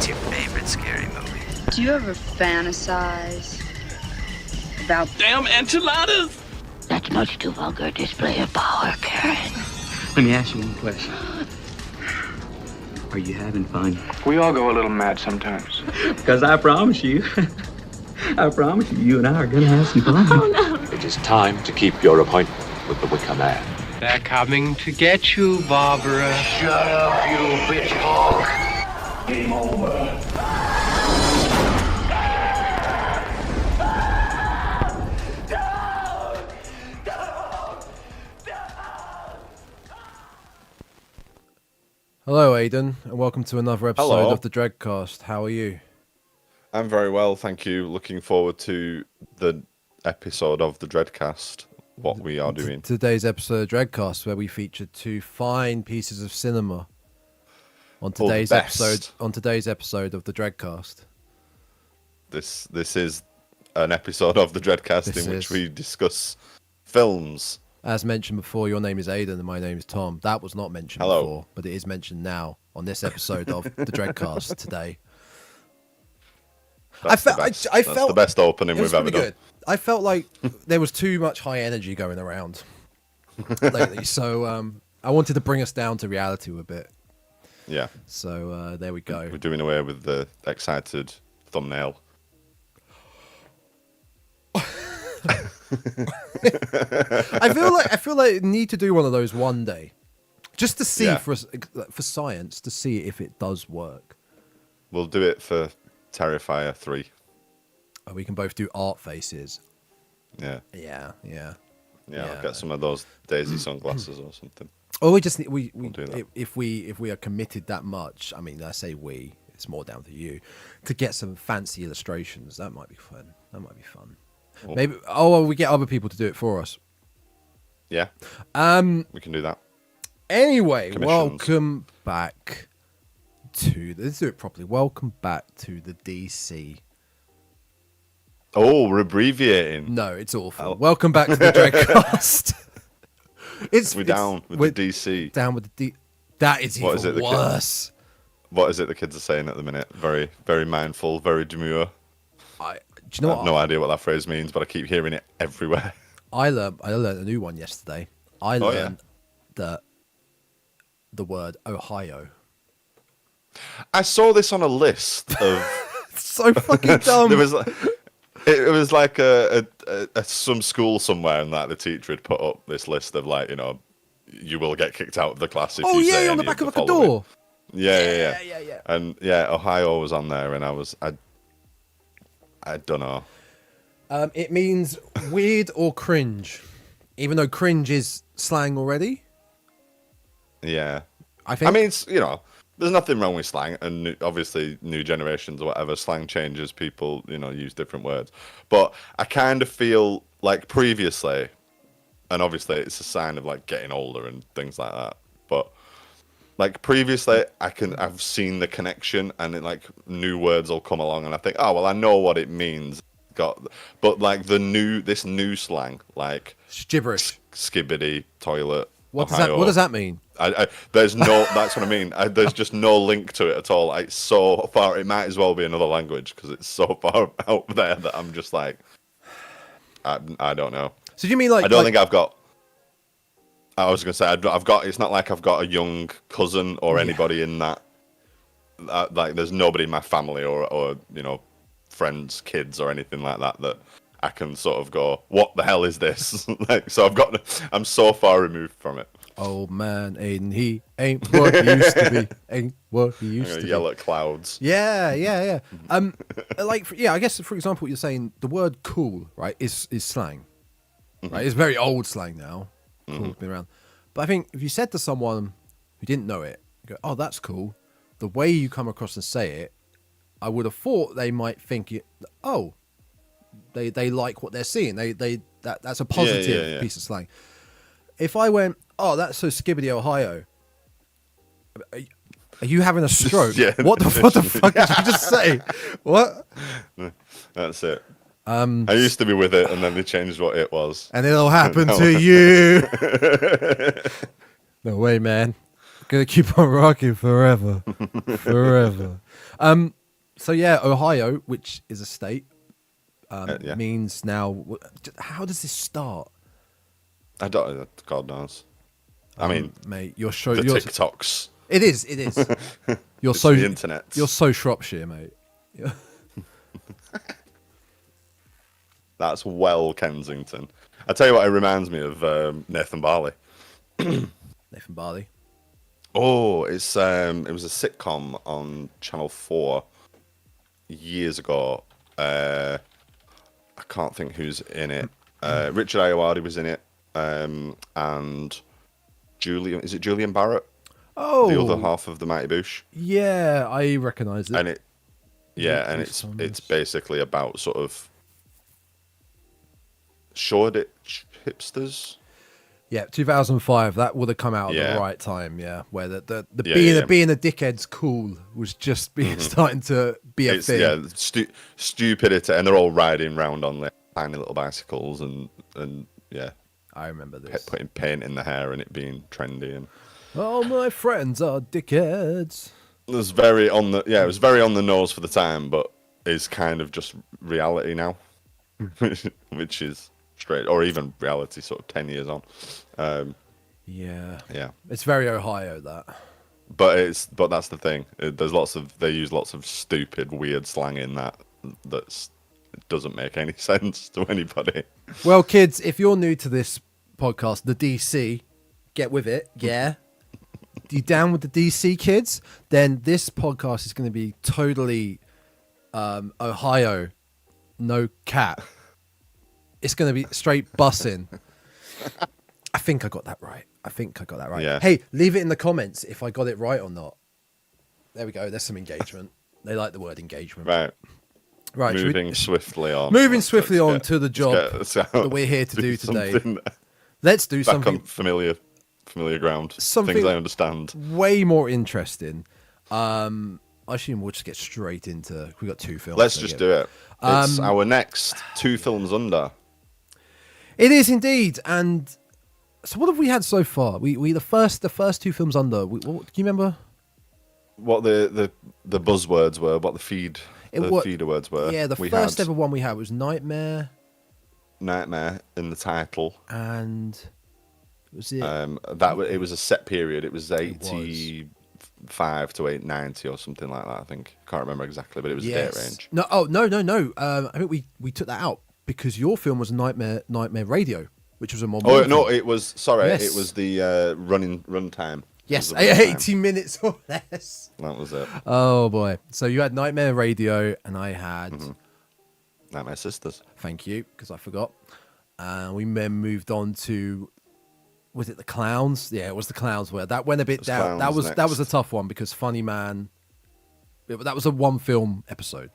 What's your favorite scary movie? Do you ever fantasize about damn enchiladas? That's much too vulgar display of power, Karen. Let me ask you one question. Are you having fun? We all go a little mad sometimes. Because I promise you, you and I are going to have some fun. Oh, no. It is time to keep your appointment with the Wicker Man. They're coming to get you, Barbara. Shut up, you bitch hog. Game over. Hello, Aidan, and welcome to another episode Hello. of the Dreadcast. How are you? I'm very well, thank you. Looking forward to the episode of the Dreadcast, what we are doing. Today's episode of Dreadcast, where we feature two fine pieces of cinema on today's episode of the Dreadcast. This is an episode of the Dreadcast in which we discuss films. As mentioned before, your name is Aidan and my name is Tom. That was not mentioned before, but it is mentioned now on this episode of the Dreadcast today. That's the best opening we've ever done. I felt like there was too much high energy going around lately, so I wanted to bring us down to reality a bit. Yeah. So there we go. We're doing away with the excited thumbnail. I feel like I need to do one of those one day, just to see for science to see if it does work. We'll do it for Terrifier 3. Oh, we can both do art faces. Yeah. Yeah. I'll get some of those Daisy sunglasses or something. Oh, we just need We'll do that. if we are committed that much. I mean, I say we. It's more down to you to get some fancy illustrations. That might be fun. Well, Maybe. Oh, well, we get other people to do it for us. Yeah. We can do that. Anyway, Commissions. welcome back to. Let's do it properly. Welcome back to the DC. Oh, we're abbreviating. No, it's awful. Welcome back to the Dreadcast. We're down with the DC. Down with the D. That is What even is it, the worse. What is it the kids are saying at the minute? Very, very mindful, very demure. Do you know I have no idea what that phrase means, but I keep hearing it everywhere. I learned a new one yesterday. I learned that the word Ohio. I saw this on a list of. It's so fucking dumb. It was like some school somewhere, and like the teacher had put up this list of like, you will get kicked out of the class if you say on the any back of of the like a door. Yeah. And Ohio was on there, and I don't know. It means weird or cringe, even though cringe is slang already. Yeah, I think. I mean, it's, there's nothing wrong with slang, and obviously new generations or whatever, slang changes. People, use different words. But I kind of feel like previously, and obviously it's a sign of like getting older and things like that. But like previously, I've seen the connection, and then like new words will come along, and I think, oh well, I know what it means. But like this new slang, like gibberish, skibiddi, toilet. What Ohio, does that mean? There's no. That's what I mean. There's just no link to it at all. It's so far. It might as well be another language because it's so far out there that I'm just like, I don't know. So do you mean like? I don't think I've got. I was gonna say I've got. It's not like I've got a young cousin or anybody in that. Like, there's nobody in my family or friends, kids, or anything like that I can sort of go, what the hell is this? I'm so far removed from it. Old man Aidan, he ain't what he used to be. Ain't what he used to be. Yell at clouds. Yeah. I guess for example, you're saying the word "cool," right? Is slang, right? It's very old slang now. Cool's been around, but I think if you said to someone who didn't know it, you go, "Oh, that's cool," the way you come across and say it, I would have thought they might think it. Oh, they like what they're seeing. That's a positive piece of slang. If I went, oh, that's so Skibiddi, Ohio. Are you having a stroke? What the fuck did you just say? What? That's it. I used to be with it, and then they changed what it was. And it'll happen to you. No way, man. Gonna keep on rocking forever. So yeah, Ohio, which is a state, Yeah. means now. How does this start? I don't. God knows. I mean, Mate, you're the you're, TikToks. It is. You're It's so the internet. You're so Shropshire, mate. Yeah. That's well Kensington. I tell you what, it reminds me of Nathan Barley. Nathan Barley. Oh, it was a sitcom on Channel 4 years ago. I can't think who's in it. Richard Ayoade was in it, and Julian Barrett? Oh, The other half of the Mighty Boosh. yeah, I recognise it. And it's basically about sort of Shoreditch hipsters. Yeah, 2005. That would have come out at Yeah. the right time. Yeah, where the Yeah, being a dickhead's cool was just starting to be a It's thing. yeah, stupidity, and they're all riding round on like tiny little bicycles, and yeah, I remember this. putting paint in the hair and it being trendy, and All my friends are dickheads. it was very on the nose for the time, but is kind of just reality now, which is straight, or even reality sort of 10 years on. Yeah, Yeah, it's very Ohio that. but that's the thing. They use lots of stupid, weird slang in it doesn't make any sense to anybody. Well, kids, if you're new to this podcast, the DC, get with it. Yeah. You down with the DC kids? Then this podcast is going to be totally Ohio, no cap. It's going to be straight bussin. I think I got that right. Yeah. Hey, leave it in the comments if I got it right or not. There we go. There's some engagement. They like the word engagement. Right. Should Moving swiftly on. Moving swiftly on to the job let's get- that we're here to do today. something Let's do Back something on familiar ground. Something- Things I understand. way more interesting. I assume we'll just get straight into. We got two films. Let's to just get- do it. It's our next two films under. It is indeed. And so, what have we had so far? We the first two films under. What, do you remember? What the buzzwords were, what the feeder words were. Yeah, the we first had ever one we had was Nightmare, in the title. and was it? It was a set period. It was 85 to 890 or something like that. I think can't remember exactly, but it was a date range. No. Oh no. I think we took that out because your film was Nightmare Radio, which was a more. Oh modern no, film. it was sorry. Yes. It was the run time. Yes, It was the run time. 80 minutes or less. That was it. Oh boy! So you had Nightmare Radio, and I had. Nightmare Sisters. Thank you, because I forgot. We then moved on to. Was it the Clowns? Yeah, it was the Clowns. Where that went a bit down. That Clowns was a next. tough one because Funny Man. That was a one film episode.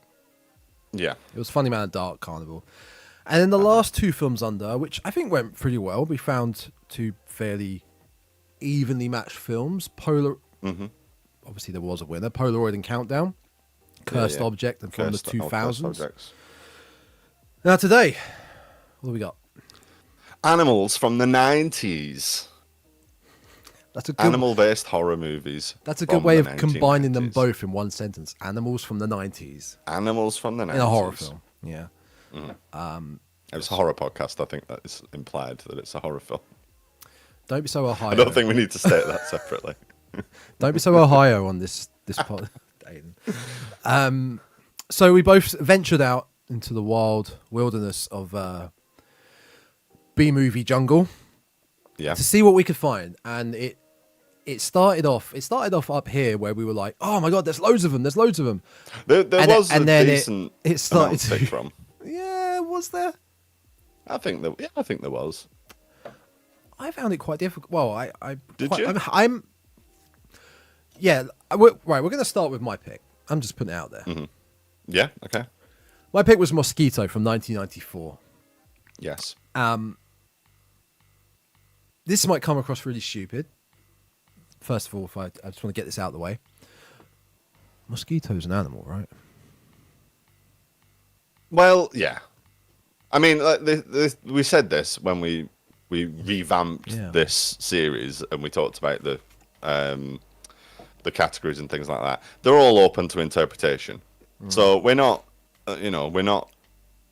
Yeah. It was Funny Man and Dark Carnival, and then the last two films under, which I think went pretty well. We found two fairly evenly matched films. Obviously there was a winner. Polaroid and Countdown, Cursed Object, and from the 2000s. Now today, what do we got? Animals from the 90s. That's a good. Animal-based horror movies. That's a good from way the of combining them 1990s. both in one sentence. Animals from the 90s Animals from the 90s. in a horror film. Yeah. It was a horror podcast. I think that is implied that it's a horror film. Don't be so Ohio. I don't think we need to state that separately. Don't be so Ohio on this pod. Aidan. So we both ventured out into the wild wilderness of B-movie jungle Yeah. to see what we could find, and it started off up here where we were like, oh my god, there's loads of them. There And was and a then decent it started amount to pick to from. yeah, was there? I think there was. I found it quite difficult. Well, I Did quite, you? I'm yeah. We're going to start with my pick. I'm just putting it out there. Yeah. Okay. My pick was Mosquito from 1994. Yes. This might come across really stupid. First of all, I just want to get this out of the way. Mosquito's an animal, right? Well, yeah. I mean, like, we said this when we revamped Yeah. this series, and we talked about the the categories and things like that, they're all open to interpretation. So we're not, we're not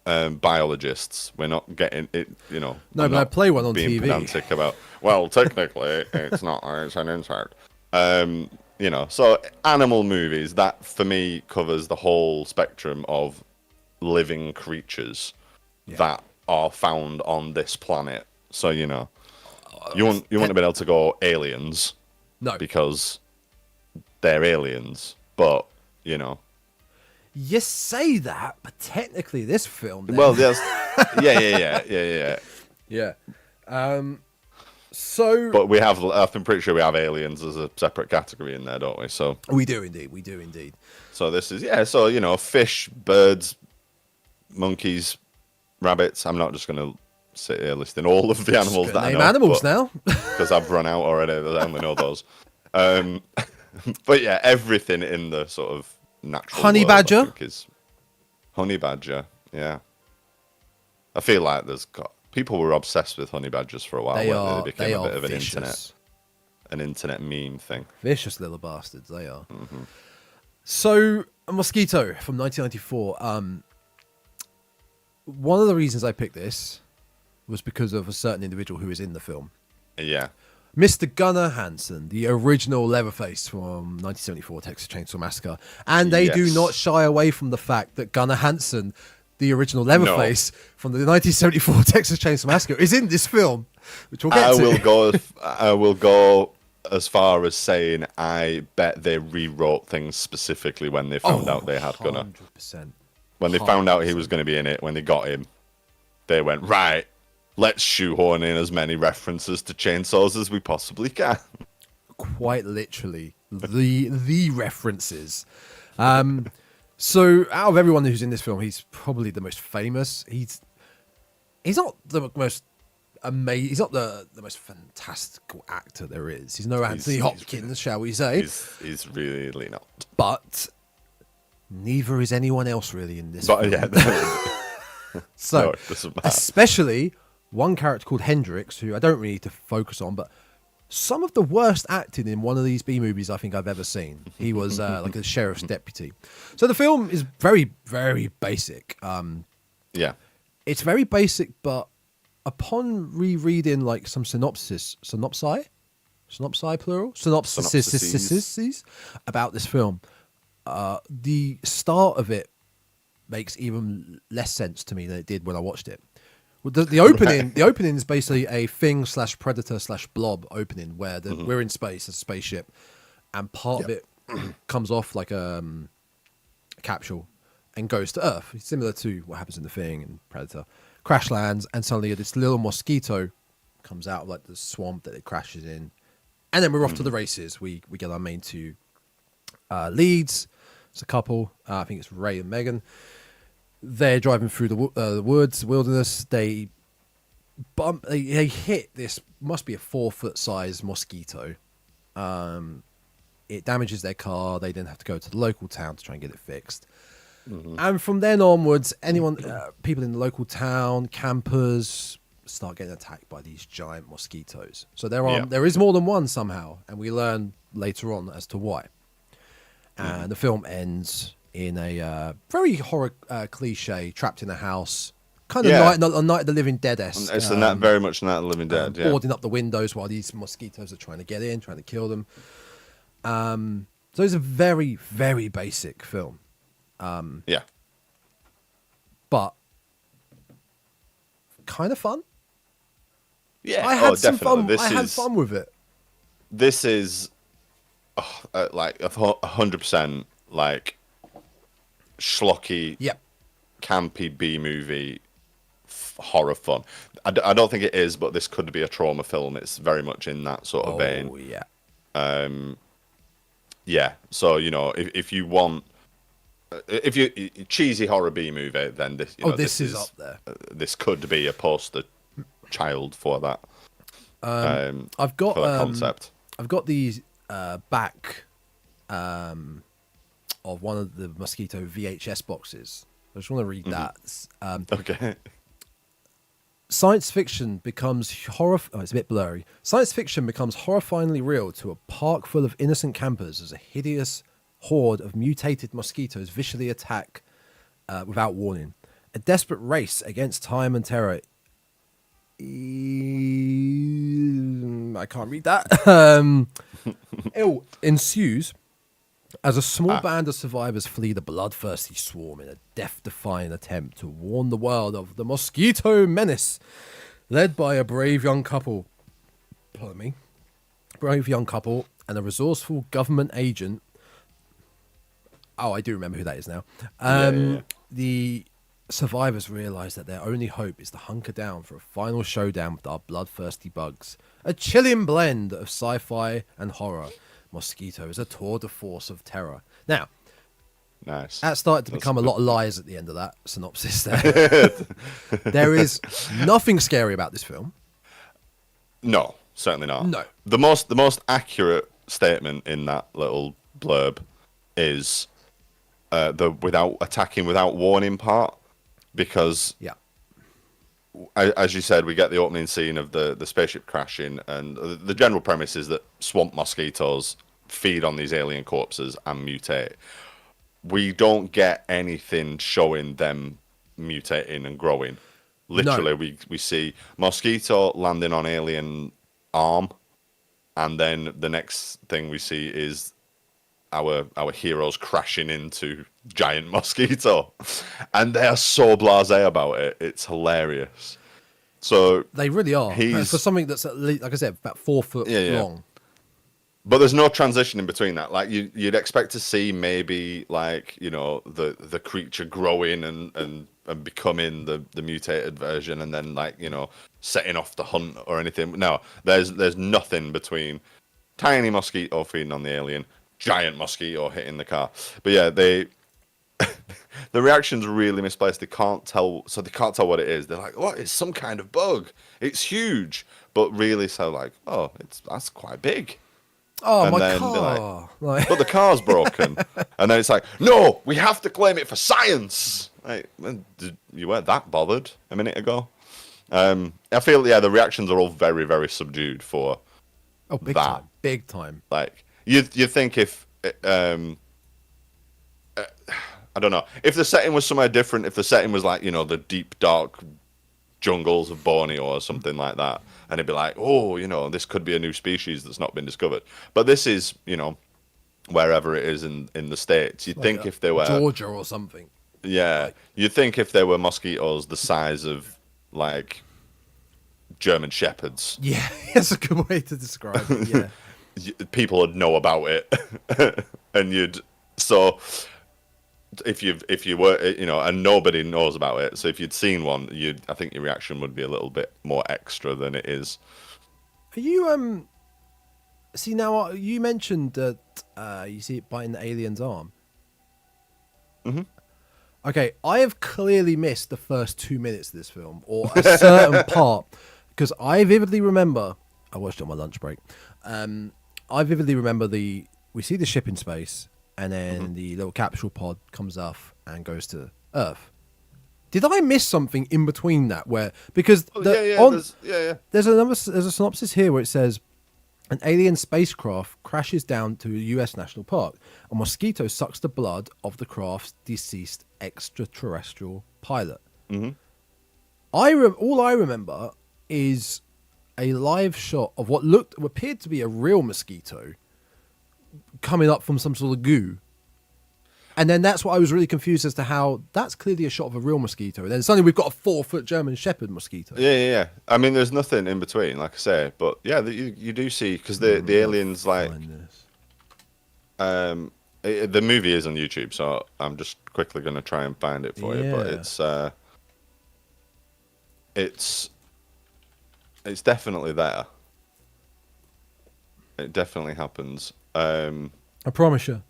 biologists. We're not getting it, No, but I play one on being TV. pedantic about. Well, technically, it's not. It's an insect. So animal movies, that for me covers the whole spectrum of living creatures that are found on this planet. So you wouldn't be able to go aliens, no, because they're aliens. But you say that, but technically this film. Then... Well, yes, yeah. So, but we have. I'm pretty sure we have aliens as a separate category in there, don't we? So we do indeed. So this is fish, birds, monkeys, rabbits. I'm not just going to sit here listing all of the animals that I know. Name animals now, because I've run out already. I only know those. But yeah, everything in the sort of natural honey world, badger. I think, is honey badger. Yeah, I feel like people were obsessed with honey badgers for a while. They became a bit of an internet meme thing. Vicious little bastards, they are. Mm-hmm. So, Mosquito from 1994. One of the reasons I picked this was because of a certain individual who is in the film. Yeah. Mr. Gunnar Hanson, the original Leatherface from 1974 Texas Chainsaw Massacre. And they do not shy away from the fact that Gunnar Hanson, the original Leatherface from the 1974 Texas Chainsaw Massacre, is in this film, which we'll get to. I will go as far as saying I bet they rewrote things specifically when they found out they had Gunnar. 100%. When they found out he was going to be in it, when they got him, they went, right, let's shoehorn in as many references to chainsaws as we possibly can. Quite literally, the references. So out of everyone who's in this film, he's probably the most famous. He's not the most amazing. He's not the most fantastical actor there is. He's no Anthony Hopkins, shall we say? He's really not. But neither is anyone else really in this film. Yeah. So, no, it doesn't matter. Especially one character called Hendrix, who I don't really need to focus on, but some of the worst acting in one of these B movies I think I've ever seen. He was like a sheriff's deputy. So the film is very, very basic. Yeah. It's very basic, but upon rereading like some synopsis plural? Synopsis about this film, the start of it makes even less sense to me than it did when I watched it. The opening, the opening is basically a Thing/Predator/Blob opening where we're in space, a spaceship, and part of it comes off like a capsule and goes to Earth, similar to what happens in the Thing and Predator. Crash lands, and suddenly this little mosquito comes out of like the swamp that it crashes in, and then we're off to the races. We get our main two leads. It's a couple. I think it's Ray and Megan. They're driving through the wilderness. They hit this, must be a 4-foot size mosquito. It damages their car. They then have to go to the local town to try and get it fixed. Mm-hmm. And from then onwards, people in the local town, campers, start getting attacked by these giant mosquitoes. So there is more than one somehow, and we learn later on as to why. And the film ends in a very horror cliche, trapped in a house, kind of Night of the Living Dead-esque. It's very much Night of the Living Dead, boarding up the windows while these mosquitoes are trying to get in, trying to kill them. So it's a very, very basic film. But kind of fun. Yeah, I had some definitely. fun. I had fun with it. This is like 100% like schlocky, campy B movie horror fun. I don't think it is, but this could be a trauma film. It's very much in that sort of vein. So if you want, if you cheesy horror B movie, then this this is up there. This could be a poster child for that. I've got that concept. I've got the back of one of the Mosquito VHS boxes. I just want to read that. Okay. Science fiction becomes it's a bit blurry. Science fiction becomes horrifyingly real to a park full of innocent campers as a hideous horde of mutated mosquitoes viciously attack without warning. A desperate race against time and terror. I can't read that. Ensues as a small band of survivors flee the bloodthirsty swarm in a death-defying attempt to warn the world of the mosquito menace, led by a brave young couple. Pardon me. Brave young couple and a resourceful government agent. Oh, I do remember who that is now. The survivors realize that their only hope is to hunker down for a final showdown with our bloodthirsty bugs. A chilling blend of sci-fi and horror. Mosquito is a tour de force of terror. Now, nice. That started to become a lot of lies at the end of that synopsis there. There is nothing scary about this film. No, certainly not. No. The most accurate statement in that little blurb is the attacking without warning part, because as you said, we get the opening scene of the spaceship crashing, and the general premise is that swamp mosquitoes feed on these alien corpses and mutate. We don't get anything showing them mutating and growing. Literally, we see mosquito landing on alien arm, and then the next thing we see is our heroes crashing into giant mosquito, and they are so blasé about it. It's hilarious. So they really are. For something that's at least, like I said, about 4 foot long. But there's no transition in between that. Like you'd expect to see maybe like, you know, the creature growing and becoming the mutated version, and then like, you know, setting off the hunt or anything. No, there's nothing between tiny mosquito feeding on the alien, giant mosquito hitting the car. But yeah, the reaction's really misplaced. They can't tell what it is. They're like, what? It's some kind of bug. It's huge, but really, so like, oh, that's quite big. Oh, and my then car! Like, but the car's broken. And then it's like, no, we have to claim it for science. Like, you weren't that bothered a minute ago. I feel the reactions are all very, very subdued for big time. Like you think if I don't know, if the setting was somewhere different, if the setting was like, you know, the deep dark jungles of Borneo or something like that, and it'd be like, oh, you know, this could be a new species that's not been discovered. But this is, you know, wherever it is in the States. You'd think if they were Georgia or something. Yeah, you'd think if there were mosquitoes the size of like German Shepherds. Yeah, that's a good way to describe it. Yeah. People would know about it, and if you were, you know, and nobody knows about it, so if you'd seen one, I think your reaction would be a little bit more extra than it is. Are you see, now you mentioned that you see it biting the alien's arm. Mm-hmm. Okay, I have clearly missed the first 2 minutes of this film, or a certain part, because I vividly remember. I watched it on my lunch break. I vividly remember we see the ship in space, and then the little capsule pod comes off and goes to Earth. Did I miss something in between that? There's a synopsis here where it says an alien spacecraft crashes down to a U.S. national park. A mosquito sucks the blood of the craft's deceased extraterrestrial pilot. Mm-hmm. All I remember is a live shot of what appeared to be a real mosquito coming up from some sort of goo. And then that's what I was really confused as to how that's clearly a shot of a real mosquito. And then suddenly we've got a 4-foot German Shepherd mosquito. Yeah. I mean, there's nothing in between, like I say. But yeah, you do see, because the aliens, like... the movie is on YouTube, so I'm just quickly going to try and find it for you. But it's definitely there. It definitely happens. I promise you.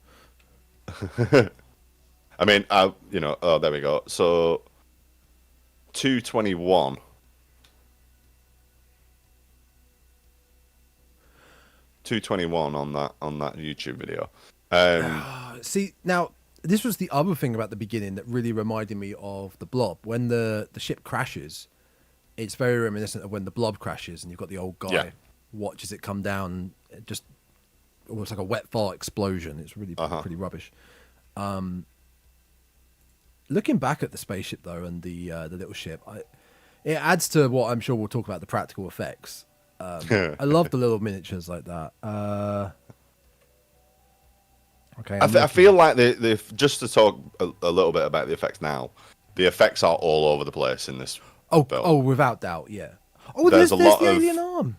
I mean, you know, oh, there we go. So 221. on that YouTube video. See, now this was the other thing about the beginning that really reminded me of The Blob. When the ship crashes, it's very reminiscent of when the blob crashes and you've got the old guy watches it come down, just almost like a wet fart explosion. It's really pretty rubbish. Looking back at the spaceship though, and the little ship, it adds to what I'm sure we'll talk about, the practical effects. I love the little miniatures like that. Okay, I feel like they just to talk a little bit about the effects now. The effects are all over the place in this. Film. Without doubt, yeah. Oh, there's the alien arm.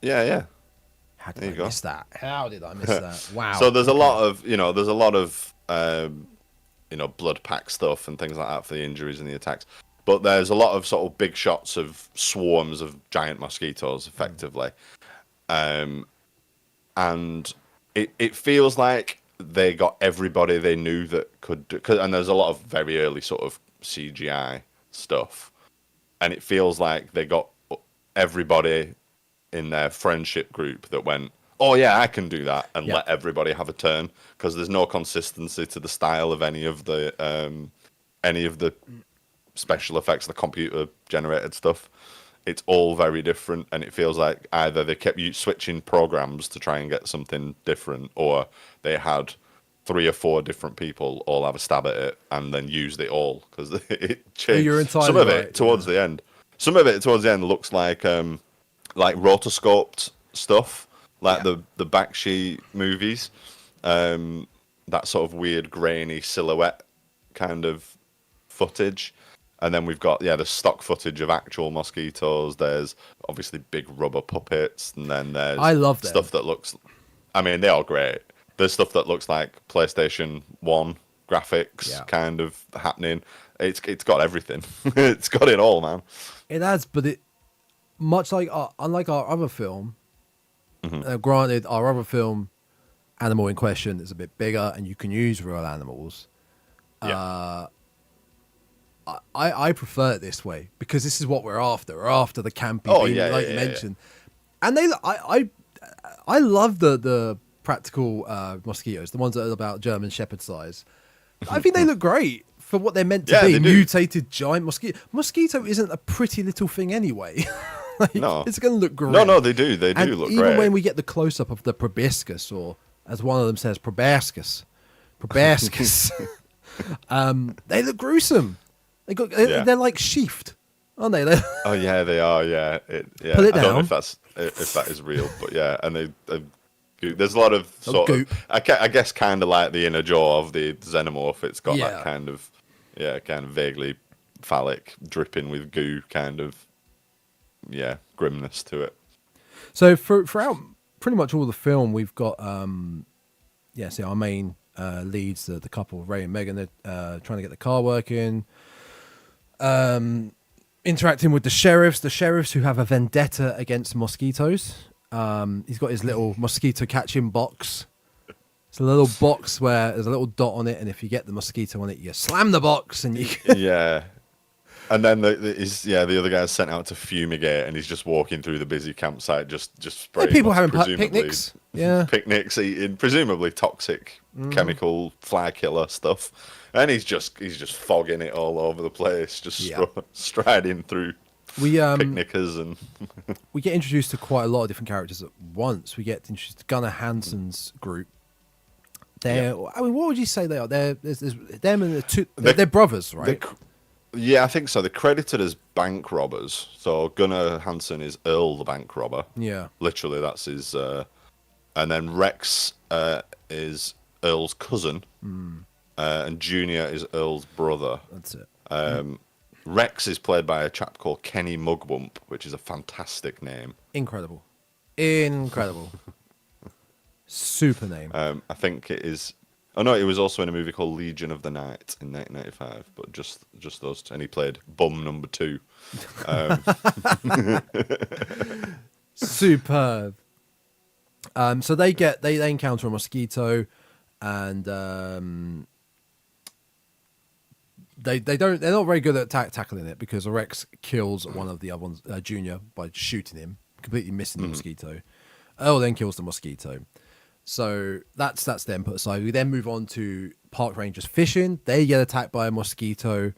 Yeah. How did I miss that? How did I miss that? Wow. So there's a lot of blood pack stuff and things like that for the injuries and the attacks. But there's a lot of sort of big shots of swarms of giant mosquitoes, effectively. And it feels like they got everybody they knew that could do, and there's a lot of very early sort of CGI stuff. And it feels like they got everybody in their friendship group that went, oh yeah, I can do that, and let everybody have a turn, because there's no consistency to the style of any of the special effects, the computer generated stuff. It's all very different, and it feels like either they kept switching programs to try and get something different, or they had 3 or 4 different people all have a stab at it and then used it all, because it changed. You're entirely some of right, it towards the end. Some of it towards the end looks like rotoscoped stuff, like the Bakshi movies. That sort of weird grainy silhouette kind of footage. And then we've got the stock footage of actual mosquitoes. There's obviously big rubber puppets, and then there's stuff that looks. I mean, they are great. There's stuff that looks like PlayStation 1 graphics kind of happening. It's got everything. It's got it all, man. It has, but it much like unlike our other film. Granted, our other film, animal in question, is a bit bigger, and you can use real animals. I prefer it this way, because this is what we're after. We're after the campy, you mentioned, and I love the practical mosquitoes, the ones that are about German Shepard size. I think they look great for what they're meant to be. Mutated giant mosquito. Mosquito isn't a pretty little thing anyway. No, it's going to look great. No, they do. They do look great. Even when we get the close up of the proboscis, or as one of them says, proboscis, they look gruesome. They're like sheathed, aren't they? Oh yeah, they are. Yeah, Pull it down. I don't know if that is real, but yeah, and there's a lot of sort of, I guess, kind of like the inner jaw of the xenomorph. It's got that kind of vaguely phallic, dripping with goo kind of grimness to it. So throughout pretty much all the film, we've got our main leads, the couple, Ray and Megan. They're trying to get the car working. Interacting with the sheriffs who have a vendetta against mosquitoes. He's got his little mosquito catching box. It's a little box where there's a little dot on it, and if you get the mosquito on it, you slam the box, and you and then the other guy's sent out to fumigate, and he's just walking through the busy campsite, just spraying. People having picnics, picnics, eating presumably toxic chemical fly killer stuff. And he's just fogging it all over the place, just striding through picnickers, and we get introduced to quite a lot of different characters at once. We get introduced to Gunnar Hanson's group. I mean, what would you say they are? There's them and they're brothers, right? I think so. They're credited as bank robbers. So Gunnar Hanson is Earl the bank robber. Yeah, literally, that's his. And then Rex is Earl's cousin. And Junior is Earl's brother. That's it. Rex is played by a chap called Kenny Mugwump, which is a fantastic name. Incredible. Super name. I think it is. Oh no, he was also in a movie called Legion of the Night in 1995, but just those two. And he played Bum Number 2. Superb. So they encounter a mosquito, and they're not very good at tackling it, because Rex kills one of the other ones, Junior, by shooting him, completely missing the mosquito. Earl then kills the mosquito. So that's them put aside. We then move on to park rangers fishing. They get attacked by a mosquito,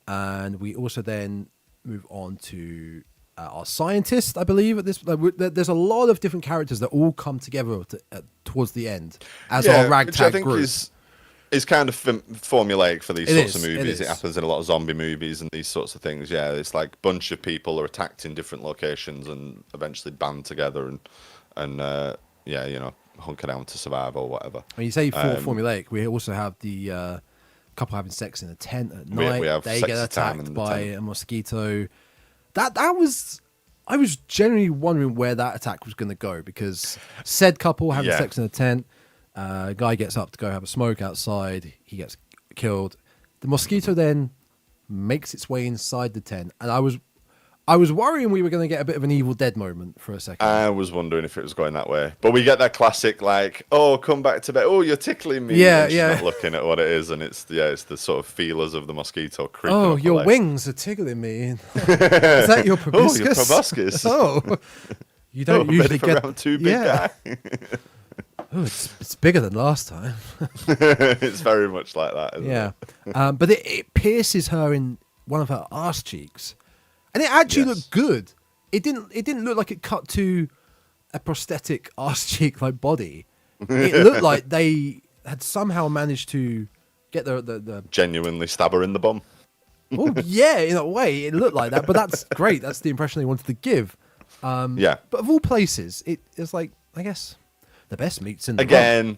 and we also then move on to our scientist, I believe. At this, there's a lot of different characters that all come together towards the end as our ragtag which I think group. is kind of formulaic for these sorts of It movies. is. It happens in a lot of zombie movies and these sorts of things. Yeah, it's like a bunch of people are attacked in different locations and eventually band together and hunker down to survive or whatever. When you say formulaic, we also have the couple having sex in a tent at night. We have they sexy get time in attacked the by tent. a mosquito. I was genuinely wondering where that attack was going to go, because said couple having sex in a tent, guy gets up to go have a smoke outside, he gets killed. The mosquito then makes its way inside the tent, and I was worrying we were going to get a bit of an Evil Dead moment for a second. I was wondering if it was going that way, but we get that classic like, "Oh, come back to bed. Oh, you're tickling me." Yeah, and she's not looking at what it is, and it's the sort of feelers of the mosquito creeping. Oh, up your her legs. wings are tickling me. Is that your proboscis? Oh, your proboscis. Oh, you don't ready usually for get round two, big guy. Oh, it's bigger than last time. It's very much like that. Isn't it? But it pierces her in one of her arse cheeks, and it actually looked good. It didn't look like it cut to a prosthetic arse cheek like body. It looked like they had somehow managed to get the genuinely stab her in the bum. Oh yeah, in a way it looked like that, but that's great. That's the impression they wanted to give. But of all places, it's like, I guess, the best meats in the again.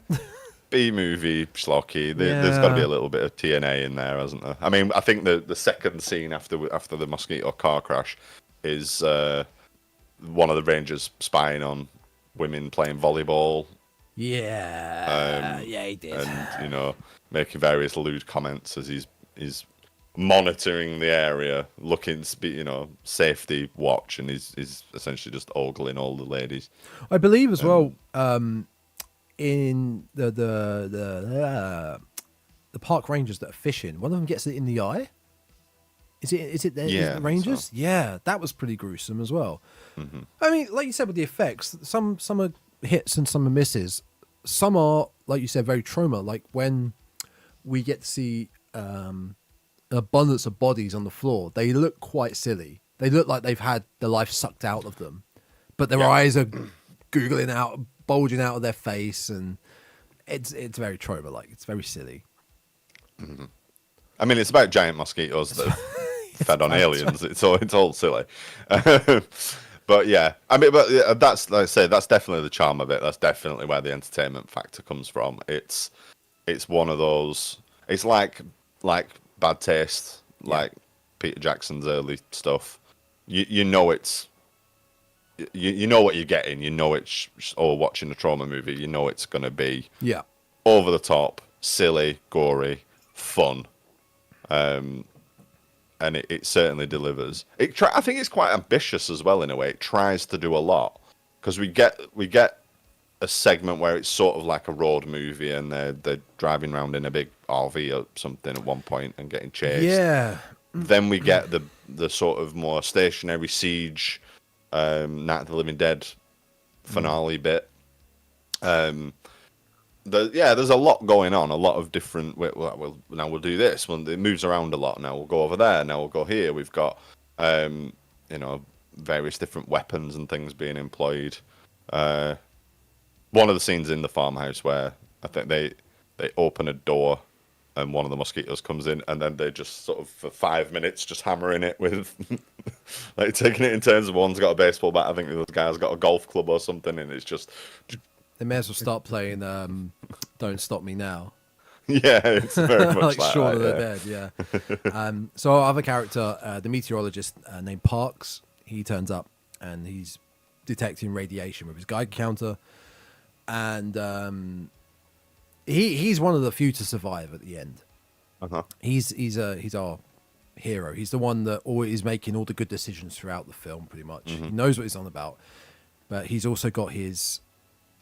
B-movie schlocky. There's got to be a little bit of TNA in there, hasn't there? I mean, I think the second scene after the mosquito car crash is one of the Rangers spying on women playing volleyball. Yeah, he did. And making various lewd comments as he's monitoring the area, looking, safety watch, and he's essentially just ogling all the ladies. I believe as well. In the park rangers that are fishing, one of them gets it in the eye. Is it the rangers? So. Yeah, that was pretty gruesome as well. Mm-hmm. I mean, like you said with the effects, some are hits and some are misses. Some are, like you said, very trauma. Like when we get to see an abundance of bodies on the floor, they look quite silly. They look like they've had the life sucked out of them, but their eyes are googling out, bulging out of their face, and it's very trauma-like. It's very silly. Mm-hmm. I mean, it's about giant mosquitoes that fed on aliens. It's all silly. But yeah, I mean, that's, like I say, that's definitely the charm of it. That's definitely where the entertainment factor comes from. It's one of those. It's like Bad Taste, like Peter Jackson's early stuff. You know it's. You know what you're getting. You know it's watching a trauma movie. You know it's going to be over the top, silly, gory, fun, and it certainly delivers. I think it's quite ambitious as well in a way. It tries to do a lot because we get a segment where it's sort of like a road movie and they're driving around in a big RV or something at one point and getting chased. Yeah. Then we get the sort of more stationary siege. Night of the Living Dead finale bit. There's a lot going on, a lot of different. Now we'll do this. It moves around a lot. Now we'll go over there. Now we'll go here. We've got various different weapons and things being employed. One of the scenes in the farmhouse where I think they open a door and one of the mosquitoes comes in, and then they just sort of for 5 minutes just hammering it with, like taking it in turns. Of one's got a baseball bat, I think the other guy's got a golf club or something, and it's just. They may as well start playing "Don't Stop Me Now." Yeah, it's very much like Shaun of the Dead. Yeah. So our other character, the meteorologist named Parks, he turns up and he's detecting radiation with his Geiger counter, and he's one of the few to survive at the end. Uh-huh. He's our hero. He's the one that always is making all the good decisions throughout the film. Pretty much, he knows what he's on about, but he's also got his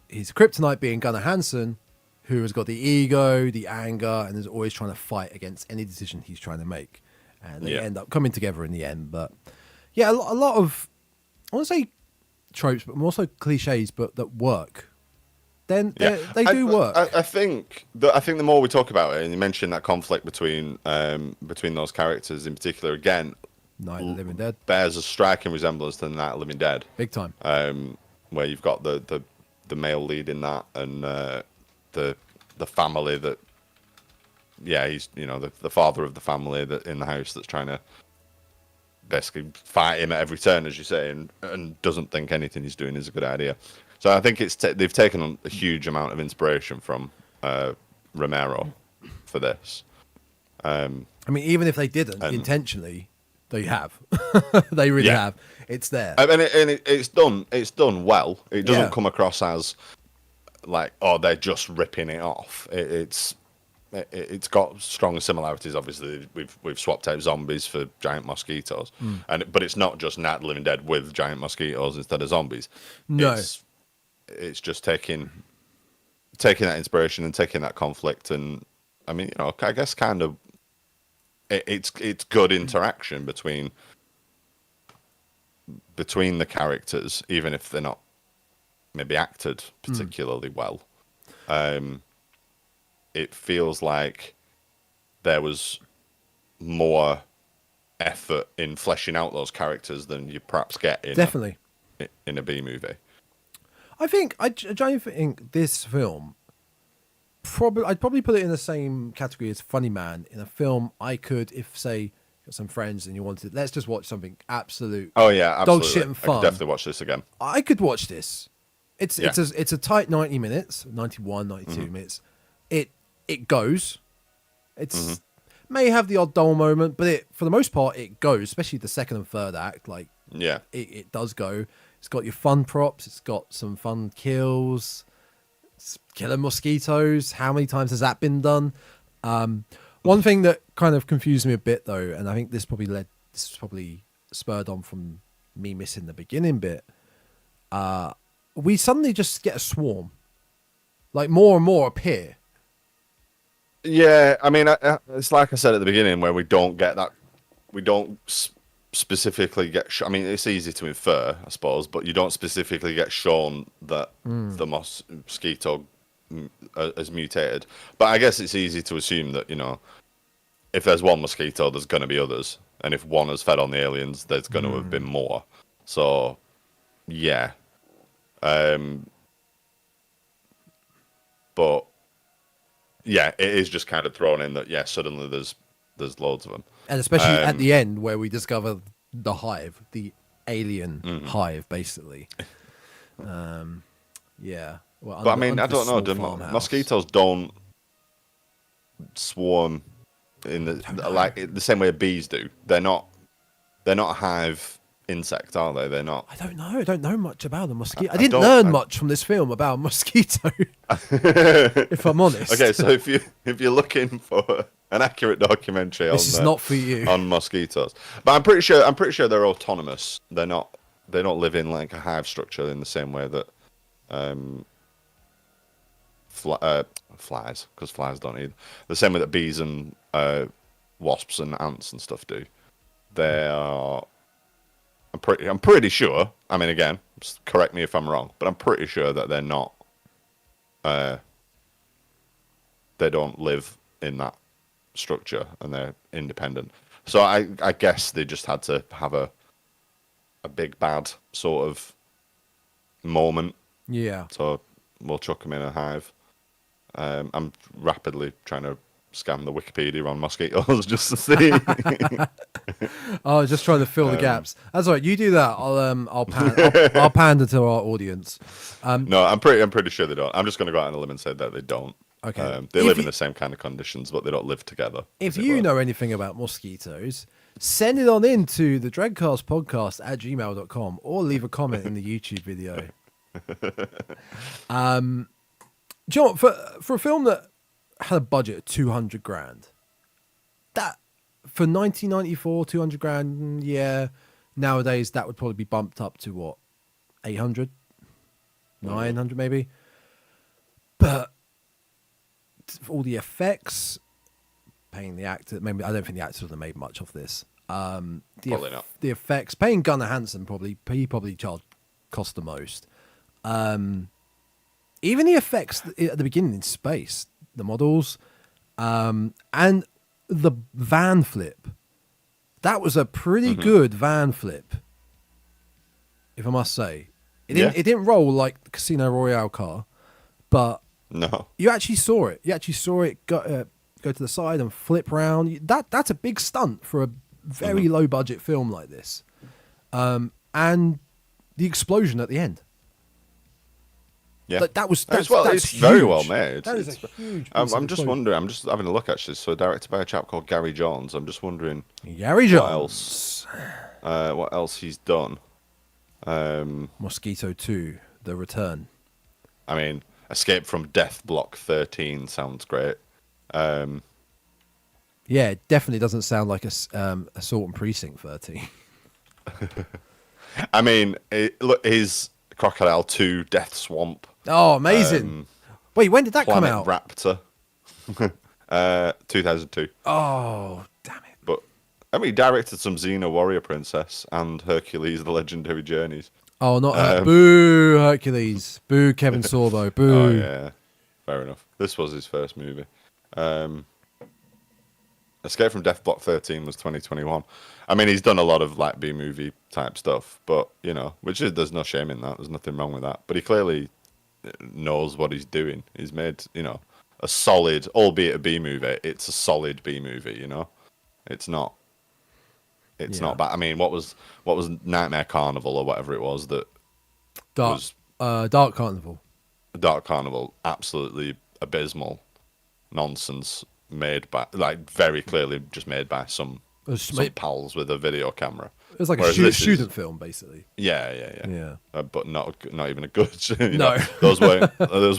kryptonite being Gunnar Hanson, who has got the ego, the anger, and is always trying to fight against any decision he's trying to make. And they end up coming together in the end. But yeah, a lot of, I want to say tropes, but more so cliches, but that work. Then they do work. I think the more we talk about it, and you mentioned that conflict between those characters in particular, again, Night of the Living Dead. bears a striking resemblance to the Night of the Living Dead. Big time. Where you've got the male lead in that, and the family that, he's the father of the family that in the house that's trying to basically fight him at every turn, as you say, and doesn't think anything he's doing is a good idea. So I think they've taken a huge amount of inspiration from Romero for this. I mean, even if they didn't intentionally, they have. They really have. It's there. And it's done well. It doesn't come across as like, oh, they're just ripping it off. It's got strong similarities. Obviously, we've swapped out zombies for giant mosquitoes, but it's not just Night of the Living Dead with giant mosquitoes instead of zombies. No, it's just taking that inspiration and taking that conflict, and I mean, I guess kind of it's good interaction between the characters, even if they're not maybe acted particularly well. It feels like there was more effort in fleshing out those characters than you perhaps get in a B movie. I don't think this film, I'd probably put it in the same category as Funny Man. In a film, I could, if say got some friends and you wanted, let's just watch something absolute. Oh yeah, absolutely. Dog shit and fun. I could definitely watch this again. I could watch this. It's a tight 90 minutes, 91, 92 minutes. It goes. It's may have the odd dull moment, but for the most part it goes. Especially the second and third act, it does go. It's got your fun props. It's got some fun kills. It's killing mosquitoes. How many times has that been done? One thing that kind of confused me a bit though, and I think this is probably spurred on from me missing the beginning bit. We suddenly just get a swarm, like more and more appear. Yeah, I mean, it's like I said at the beginning, where we don't get that. We don't specifically get. I mean, it's easy to infer, I suppose, but you don't specifically get shown that the mosquito has mutated. But I guess it's easy to assume that if there's one mosquito, there's going to be others, and if one has fed on the aliens, there's going to have been more. So, yeah. But yeah, it is just kind of thrown in that suddenly there's loads of them, and especially at the end where we discover the hive, the alien hive, basically. Yeah. Well, but I mean, I don't know. Mosquitoes don't swarm in the same way bees do. They're not a hive insect, are they? They're not. I don't know much about the mosquito. I didn't learn much from this film about mosquito. If I'm honest. Okay, so if you're looking for an accurate documentary this is not for you on mosquitoes, but I'm pretty sure they're autonomous. They don't live in like a hive structure in the same way that flies, because flies don't either. The same way that bees and wasps and ants and stuff do. They are. I'm pretty sure. I mean, again, correct me if I'm wrong, but I'm pretty sure that they're not. They don't live in that structure, and they're independent. So I guess they just had to have a big bad sort of moment. Yeah. So we'll chuck them in a hive. I'm rapidly trying to scan the Wikipedia on mosquitoes just to see. Oh, just trying to fill the gaps. That's all right. You do that. I'll pander to our audience. No, I'm pretty sure they don't. I'm just going to go out on a limb and say that they don't. Okay. They live in the same kind of conditions, but they don't live together. If you know anything about mosquitoes, send it on in to thedreadcastpodcast@gmail.com or leave a comment in the YouTube video. Do you know what, for a film that had a budget of 200 grand, that for 1994, 200 grand, yeah, nowadays that would probably be bumped up to what, 800, 900 maybe. But for all the effects, paying the actor, maybe I don't think the actors would have made much of this. Probably not. The effects, paying Gunnar Hanson he probably cost the most. Even the effects at the beginning in space, the models, and the van flip That was a pretty good van flip, if I must say. It didn't roll like the Casino Royale car, but No. you actually saw it. You actually saw it go to the side and flip round. That's a big stunt for a very low budget film like this. And the explosion at the end. Yeah, Like, that's it's huge. very well made. That is a huge. I'm piece of just explosion. wondering. I'm just having a look actually. So directed by a chap called Gary Jones. I'm just wondering Gary Jones. what else he's done. Mosquito 2, The Return. I mean, Escape from Death Block 13 sounds great. Yeah, it definitely doesn't sound like Assault and Precinct 13. I mean, look, his Crocodile 2, Death Swamp. Oh, amazing. Wait, when did that come Planet out? Raptor. 2002. Oh, damn it. But, I mean, he directed some Xena Warrior Princess and Hercules, The Legendary Journeys. Oh, not boo, Hercules. Boo, Kevin Sorbo. Boo. Oh, yeah. Fair enough. This was his first movie. Escape from Death Block 13 was 2021. I mean, he's done a lot of like B-movie type stuff, but, you know, there's no shame in that. There's nothing wrong with that. But he clearly knows what he's doing. He's made, you know, a solid, albeit a B-movie, it's a solid B-movie, you know? It's not bad. I mean, what was Nightmare Carnival or whatever it was that Dark Carnival. Dark Carnival, absolutely abysmal nonsense made by, like, very clearly just made by some pals with a video camera. It was like Whereas a student film, basically. Yeah. But not even a good. No, know, those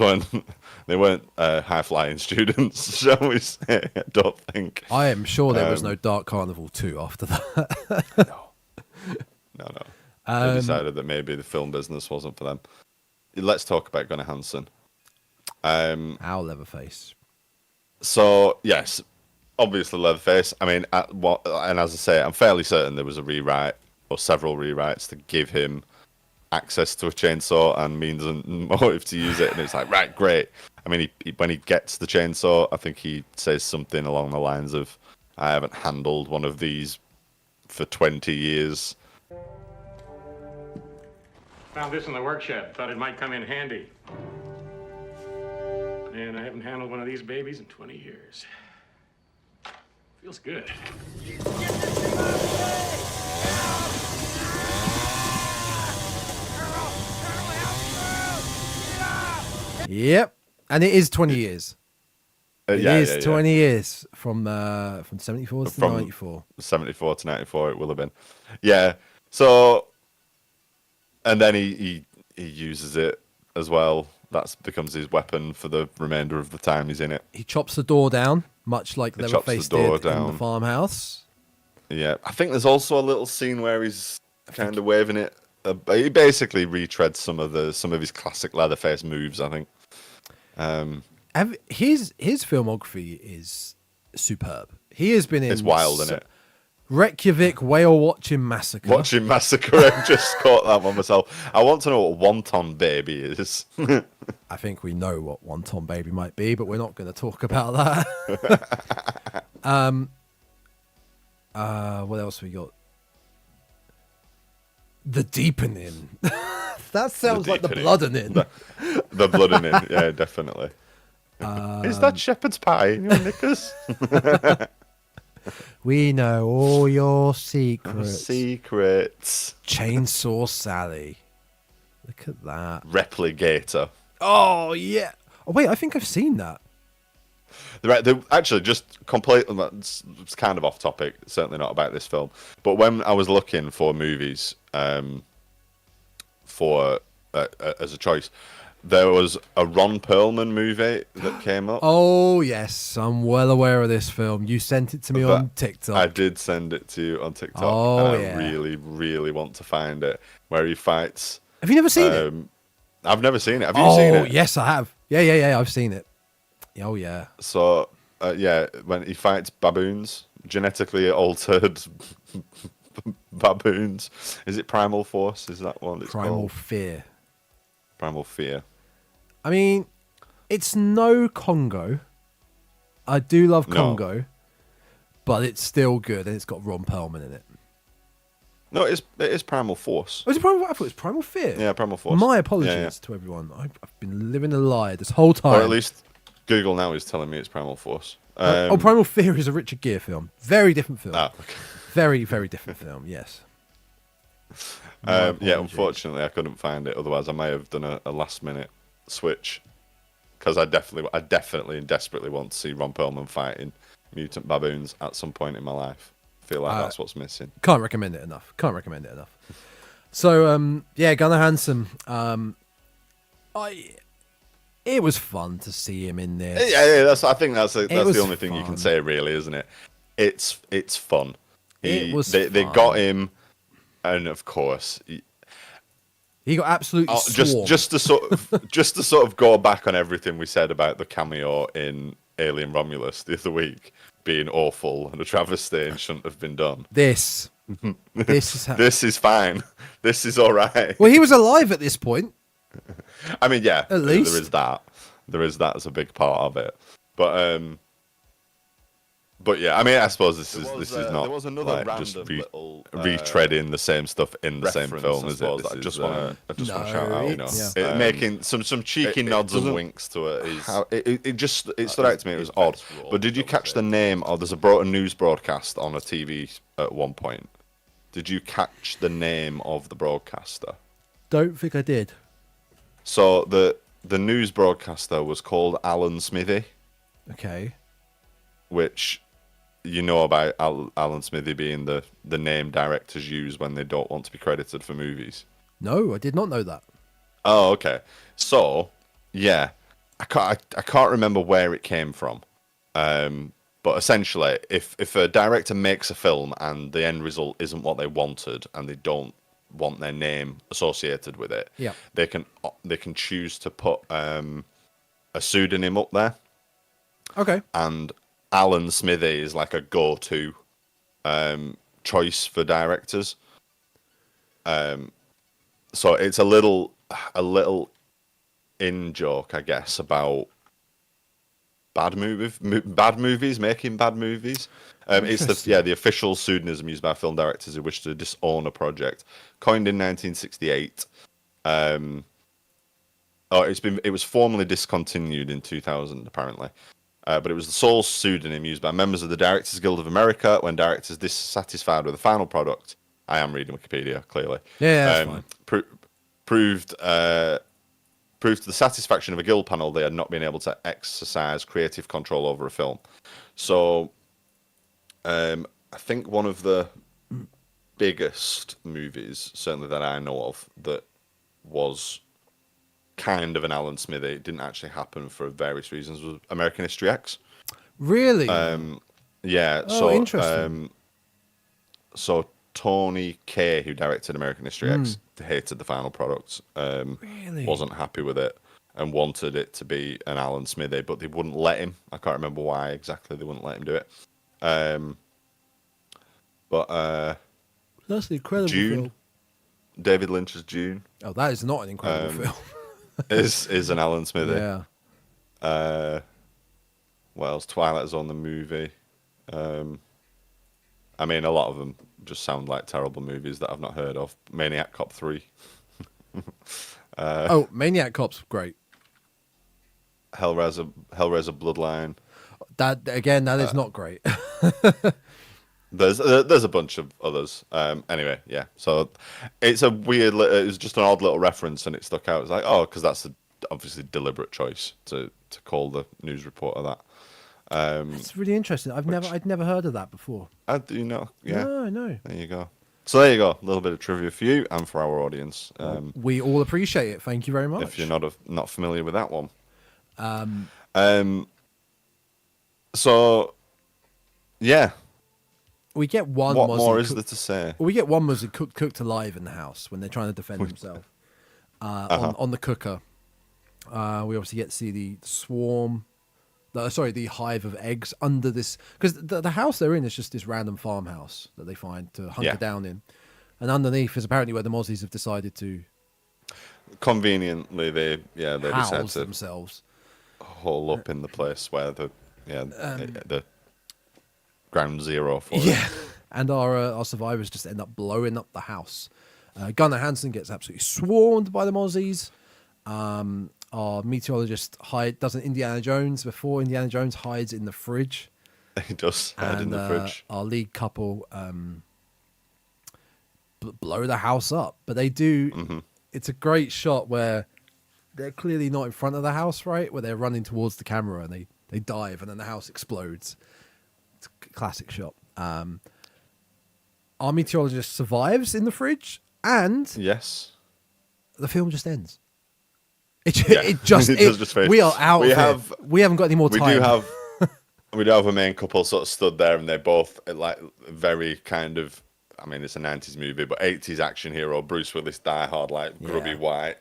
weren't. They weren't high flying students, shall we say? I don't think. I am sure there was no Dark Carnival 2 after that. No. They decided that maybe the film business wasn't for them. Let's talk about Gunnar Hanson. Our Leatherface. So yes, obviously Leatherface. I mean, and as I say, I'm fairly certain there was a rewrite or several rewrites to give him access to a chainsaw and means and motive to use it. And it's like, right, great. I mean, when he gets the chainsaw, I think he says something along the lines of, "I haven't handled one of these for 20 years." Found this in the work shed. Thought it might come in handy. Man, I haven't handled one of these babies in 20 years. Feels good. Yep, and it is 20 years. It is 20 years from 74 to 94. 74 to 94, it will have been. Yeah. So, and then he uses it as well. That becomes his weapon for the remainder of the time he's in it. He chops the door down, much like Leatherface did in the farmhouse. Yeah, I think there's also a little scene where he's kind of waving it. He basically retreads some of his classic Leatherface moves, I think. His filmography is superb. He has been in. It's wild, isn't it? Reykjavik Whale Watching Massacre. Watching Massacre, I just caught that one myself. I want to know what Wonton Baby is. I think we know what Wonton Baby might be, but we're not going to talk about that. What else we got? The Deepening. That sounds like the Bloodening. The Bloodening, yeah, definitely. Is that shepherd's pie in your knickers? We know all your secrets. Chainsaw Sally. Look at that. Replicator. Oh, yeah. Oh, wait, I think I've seen that. Right, actually, just completely, it's kind of off topic, certainly not about this film, but when I was looking for movies for as a choice, there was a Ron Perlman movie that came up. Oh, yes, I'm well aware of this film. You sent it to me on TikTok. I did send it to you on TikTok, and I really, really want to find it, where he fights... Have you never seen it? I've never seen it. Have you seen it? Oh, yes, I have. Yeah, I've seen it. Oh, yeah. So, when he fights baboons, genetically altered baboons. Is it Primal Force? Is that one? Primal Fear. Primal Fear. I mean, it's no Congo. I do love Congo. but it's still good, and it's got Ron Perlman in it. No, it is Primal Force. Oh, is it Primal? I thought it was Primal Fear. Yeah, Primal Force. My apologies to everyone. I've been living a lie this whole time. Or at least Google now is telling me it's Primal Force. Primal Fear is a Richard Gere film. Very different film. Oh, okay. Very, very different film. Yes. Yeah, unfortunately, I couldn't find it. Otherwise, I may have done a last-minute switch because I definitely and desperately want to see Ron Perlman fighting mutant baboons at some point in my life. I feel like that's what's missing. Can't recommend it enough. So, yeah, Gunnar Hanson. It was fun to see him in there. Yeah. I think that's the only thing you can say, really, isn't it? It's fun. It was. They got him, and of course, he got absolutely swarmed. just to sort of go back on everything we said about the cameo in Alien Romulus the other week being awful and a travesty and shouldn't have been done. This is fine. This is all right. Well, he was alive at this point. I mean, yeah, at least there is that. There is that as a big part of it. But yeah, I mean, I suppose this is not there was another like just little retreading the same stuff in the same film, is it? I just want to shout out. It's, making some cheeky nods and winks to it. It stood out to me. It was odd. But did you catch the name? Or there's a news broadcast on a TV at one point. Did you catch the name of the broadcaster? Don't think I did. So the news broadcaster was called Alan Smithy. Okay. Which, you know about Alan Smithy being the name directors use when they don't want to be credited for movies. No, I did not know that. Oh, okay. So, yeah, I can't remember where it came from. But essentially, if a director makes a film and the end result isn't what they wanted and they don't want their name associated with it, yeah, they can choose to put a pseudonym up there. Okay. And Alan Smithy is like a go-to choice for directors. So it's a little in joke, I guess, about bad movies, making bad movies. It's the official pseudonym used by film directors who wish to disown a project. Coined in 1968. It was formally discontinued in 2000, apparently. But it was the sole pseudonym used by members of the Directors Guild of America when directors dissatisfied with the final product. I am reading Wikipedia, clearly. Yeah, that's fine. Proved to the satisfaction of a guild panel they had not been able to exercise creative control over a film. So, I think one of the biggest movies, certainly that I know of, that was kind of an Alan Smithy, it didn't actually happen for various reasons, was American History X. Really? Yeah. Oh, interesting. So Tony Kaye, who directed American History X, hated the final product. Really? Wasn't happy with it and wanted it to be an Alan Smithy, but they wouldn't let him. I can't remember why exactly they wouldn't let him do it. But that's an incredible June, film. David Lynch's June. Oh, that is not an incredible film. is an Alan Smithy. Yeah. What else? Twilight Zone, the movie. I mean, a lot of them just sound like terrible movies that I've not heard of. Maniac Cop 3. Maniac Cop's great. Hellraiser Bloodline. That is not great. There's a bunch of others. Anyway, yeah. So it's a weird. It was just an odd little reference, and it stuck out. It's like, oh, because that's obviously deliberate choice to call the news reporter that. It's really interesting. I'd never heard of that before. You know, yeah. No. There you go. So there you go. A little bit of trivia for you and for our audience. We all appreciate it. Thank you very much. If you're not familiar with that one. So, yeah. We get one. What more is there to say? We get one Muzzy cooked alive in the house when they're trying to defend himself on the cooker. We obviously get to see the swarm. The hive of eggs under this, because the house they're in is just this random farmhouse that they find to hunker down in, and underneath is apparently where the Mozzies have decided to conveniently they decide to themselves, hole up in the place where the ground zero for it. Yeah, and our survivors just end up blowing up the house. Gunnar Hanson gets absolutely swarmed by the Mozzies. Our meteorologist does an Indiana Jones before Indiana Jones hides in the fridge. He does hide in the fridge. Our lead couple blow the house up, but they do. Mm-hmm. It's a great shot where they're clearly not in front of the house, right? Where they're running towards the camera and they dive, and then the house explodes. It's a classic shot. Our meteorologist survives in the fridge, and Yes. the film just ends. It does just finish. We are out. We haven't got any more time. We do have a main couple sort of stood there, and they're both like very kind of. I mean, it's a 90s movie, but 80s action hero Bruce Willis, die hard, like grubby white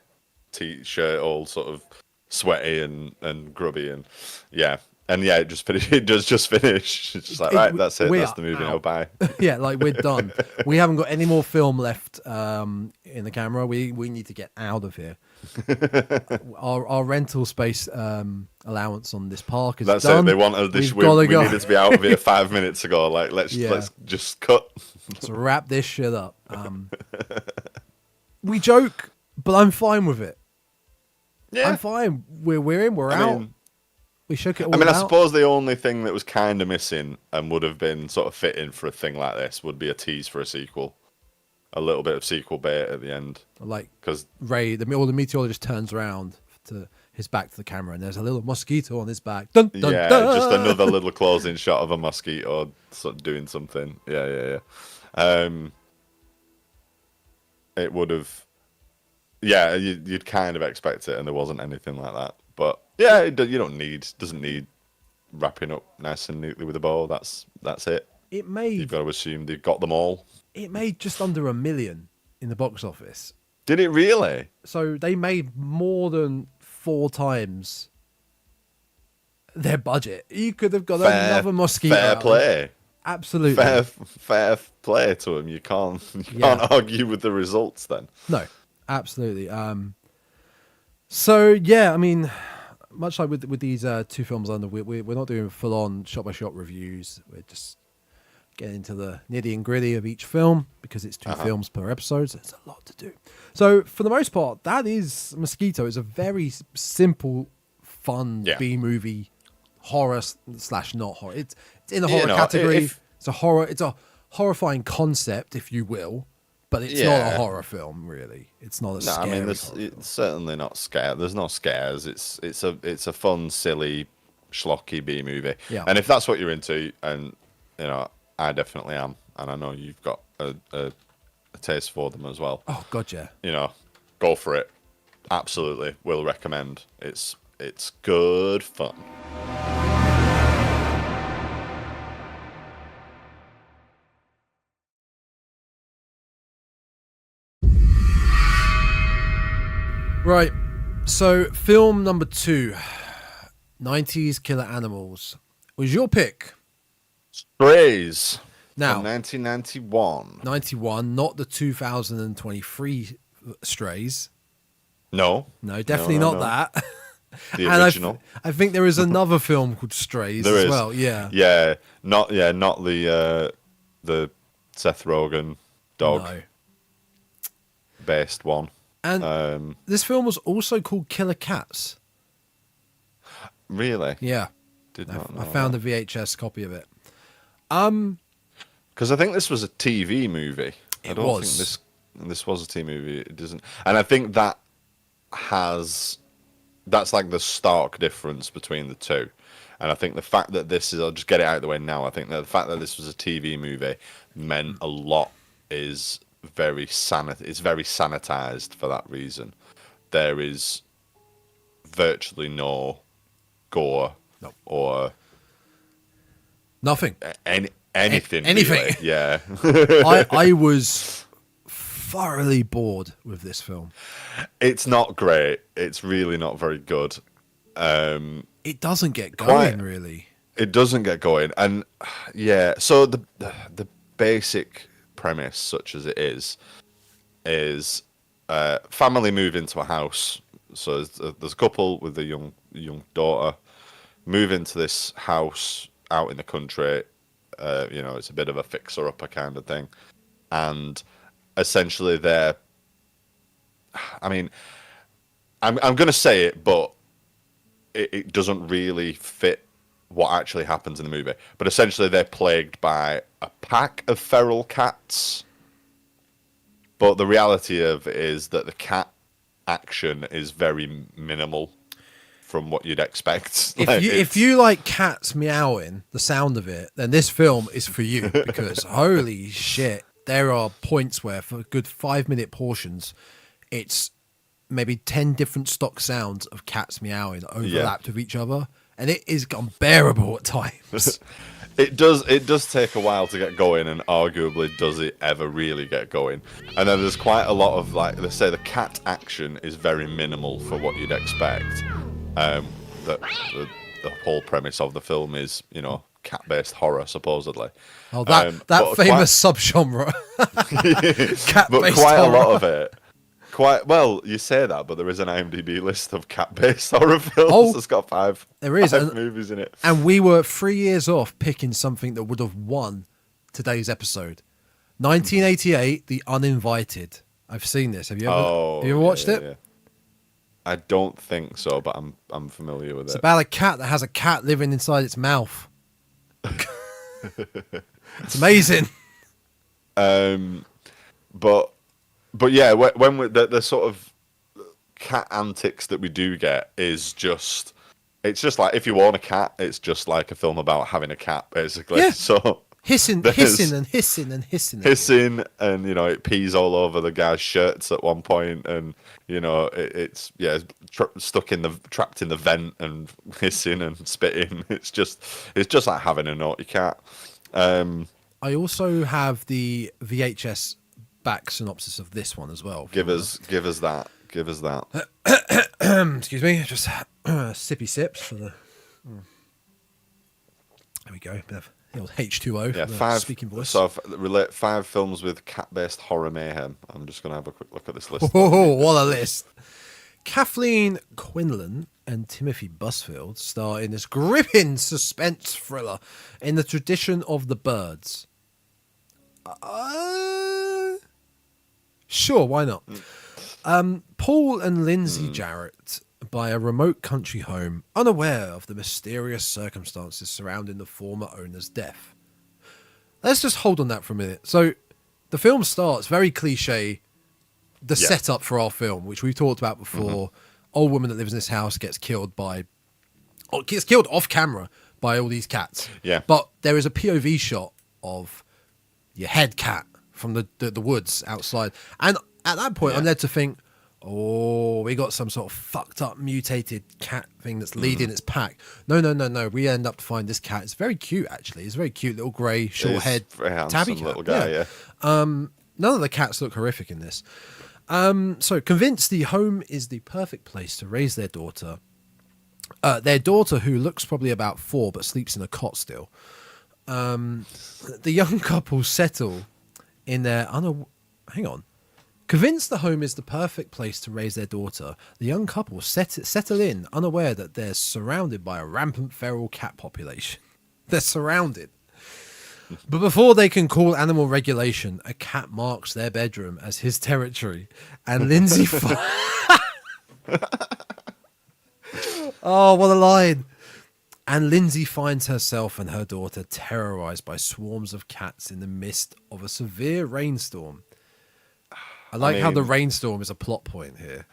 t-shirt, all sort of sweaty and grubby, and it just finished. It does just finish. It's just like, right, that's it. That's the movie now. Bye. Yeah, like we're done. We haven't got any more film left in the camera. We need to get out of here. Our rental space allowance on this park is that's done. It. They want us. We needed to be out of here 5 minutes ago. Like let's just cut. Let's wrap this shit up. We joke, but I'm fine with it. Yeah, I'm fine. We're in. We're out. We shook it all I out. suppose the only thing that was kind of missing and would have been sort of fitting for a thing like this would be a tease for a sequel. A little bit of sequel bait at the end. Like, because Ray, the meteorologist turns around to his back to the camera and there's a little mosquito on his back. Dun, dun, yeah, dun. just another little closing shot of a mosquito sort of doing something. Yeah. It would have... Yeah, you'd kind of expect it, and there wasn't anything like that. But yeah, doesn't need wrapping up nice and neatly with a bow. That's it. You've got to assume they've got them all. It made just under $1 million in the box office. Did it really? So they made more than 4 times their budget. You could have got another mosquito. Fair play. Absolutely. Fair play to them. You can't argue with the results then. No, absolutely. So yeah, I mean, much like with these 2 films under, we're not doing full on shot by shot reviews. We're just getting into the nitty and gritty of each film because it's 2 films per episode. So it's a lot to do. So for the most part, that is Mosquito. It's a very simple, fun B movie, horror / not horror. It's in the horror category. It's a horrifying concept, if you will. But it's not a horror film, really. It's not a scary horror film. It's certainly not scare. There's no scares. It's a fun, silly, schlocky B movie. Yeah. And if that's what you're into, and I definitely am, and I know you've got a taste for them as well. Oh God, yeah. Go for it. Absolutely, will recommend. It's good fun. Right, so film number 2, 90s Killer Animals, was your pick. Strays. Now, from 1991. 91, not the 2023 Strays. No, definitely not that. The original. I think there is another film called Strays as well. Yeah, not the Seth Rogen dog based one. And this film was also called Killer Cats. Really? Yeah. Did not know I found that. a VHS copy of it. Because I think this was a TV movie. I don't think this was a TV movie. It doesn't, and I think that's like the stark difference between the two. And I think the fact that this is, I'll just get it out of the way now. I think that the fact that this was a TV movie meant a lot is it's very sanitized for that reason. There is virtually no gore or nothing. Anything. Anything. Really. Yeah. I was thoroughly bored with this film. It's not great. It's really not very good. It doesn't get going, really. It doesn't get going. And yeah, so the basic premise, such as it is family move into a house. So there's a couple with a young daughter move into this house out in the country. it's a bit of a fixer-upper kind of thing, and essentially they're. I mean, I'm going to say it, but it doesn't really fit what actually happens in the movie. But essentially, they're plagued by a pack of feral cats. But the reality of it is that the cat action is very minimal from what you'd expect. If you like cats meowing, the sound of it, then this film is for you, because holy shit, there are points where for good 5-minute portions, it's maybe 10 different stock sounds of cats meowing overlapped with each other, and it is unbearable at times. It does take a while to get going, and arguably does it ever really get going. And then there's quite a lot of, like, let's say the cat action is very minimal for what you'd expect. The whole premise of the film is, cat-based horror, supposedly. Oh, that famous subgenre. Cat-based but quite horror. a lot of it. Well, you say that, but there is an IMDb list of cat-based horror films. Oh, it's got five movies in it. And we were 3 years off picking something that would have won today's episode. 1988, The Uninvited. I've seen this. Have you ever watched it? Yeah. I don't think so, but I'm familiar with it. It's about a cat that has a cat living inside its mouth. It's amazing. But yeah, when the sort of cat antics that we do get is just, it's just like if you own a cat, it's just like a film about having a cat, basically. Yeah. So hissing and hissing. And it pees all over the guy's shirts at one point, and it's trapped in the vent and hissing and spitting. It's just like having a naughty cat. I also have the VHS back synopsis of this one as well. Give us that. Excuse me, just sippy sips for the. There we go. Bit of the old H2O. Yeah, for the 5 speaking voice. So relate 5 films with cat-based horror mayhem. I'm just gonna have a quick look at this list. Oh, what a list! Kathleen Quinlan and Timothy Busfield star in this gripping suspense thriller in the tradition of the birds. Sure, why not? Paul and Lindsay Jarrett buy a remote country home, unaware of the mysterious circumstances surrounding the former owner's death. Let's just hold on that for a minute. So, the film starts very cliche. The setup for our film, which we've talked about before, old woman that lives in this house gets killed off camera by all these cats. Yeah. But there is a POV shot of your head cat from the woods outside. And at that point, I'm led to think, we got some sort of fucked up, mutated cat thing that's leading its pack. No. We end up to find this cat. It's very cute, actually. It's a very cute little grey, short-haired, tabby cat. Little guy, yeah. None of the cats look horrific in this. So, convinced the home is the perfect place to raise their daughter. Their daughter, who looks probably about 4 but sleeps in a cot still. The young couple settle in their Convinced the home is the perfect place to raise their daughter, the young couple settle in, unaware that they're surrounded by a rampant feral cat population. They're surrounded. But before they can call animal regulation, a cat marks their bedroom as his territory, and Lindsay... Oh, what a line! And Lindsay finds herself and her daughter terrorized by swarms of cats in the midst of a severe rainstorm. I mean, how the rainstorm is a plot point here.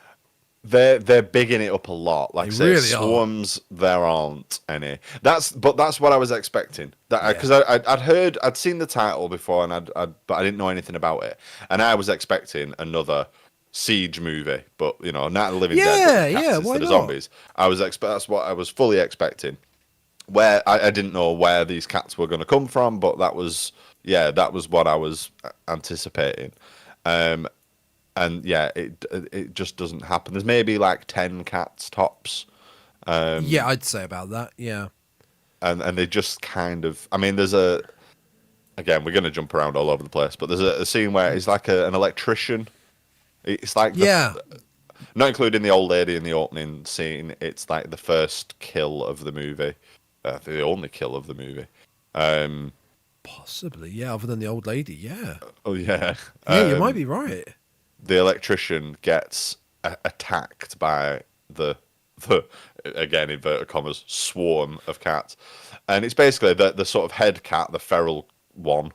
They're bigging it up a lot. Like they say really swarms, there aren't any. That's what I was expecting. Because I'd seen the title before, but I didn't know anything about it, and I was expecting another siege movie, but Night of the Living Dead. Yeah, why not? Zombies. That's what I was fully expecting. Where I didn't know where these cats were going to come from, but that was what I was anticipating. It just doesn't happen. There's maybe like 10 cats tops. I'd say about that. Yeah, and they just kind of. I mean, we're going to jump around all over the place, but there's a scene where it's like an electrician. It's like not including the old lady in the opening scene. It's like the first kill of the movie, the only kill of the movie. Possibly, yeah. Other than the old lady, yeah. Oh yeah. Yeah, you might be right. The electrician gets attacked by the again inverted commas swarm of cats, and it's basically the sort of head cat, the feral one,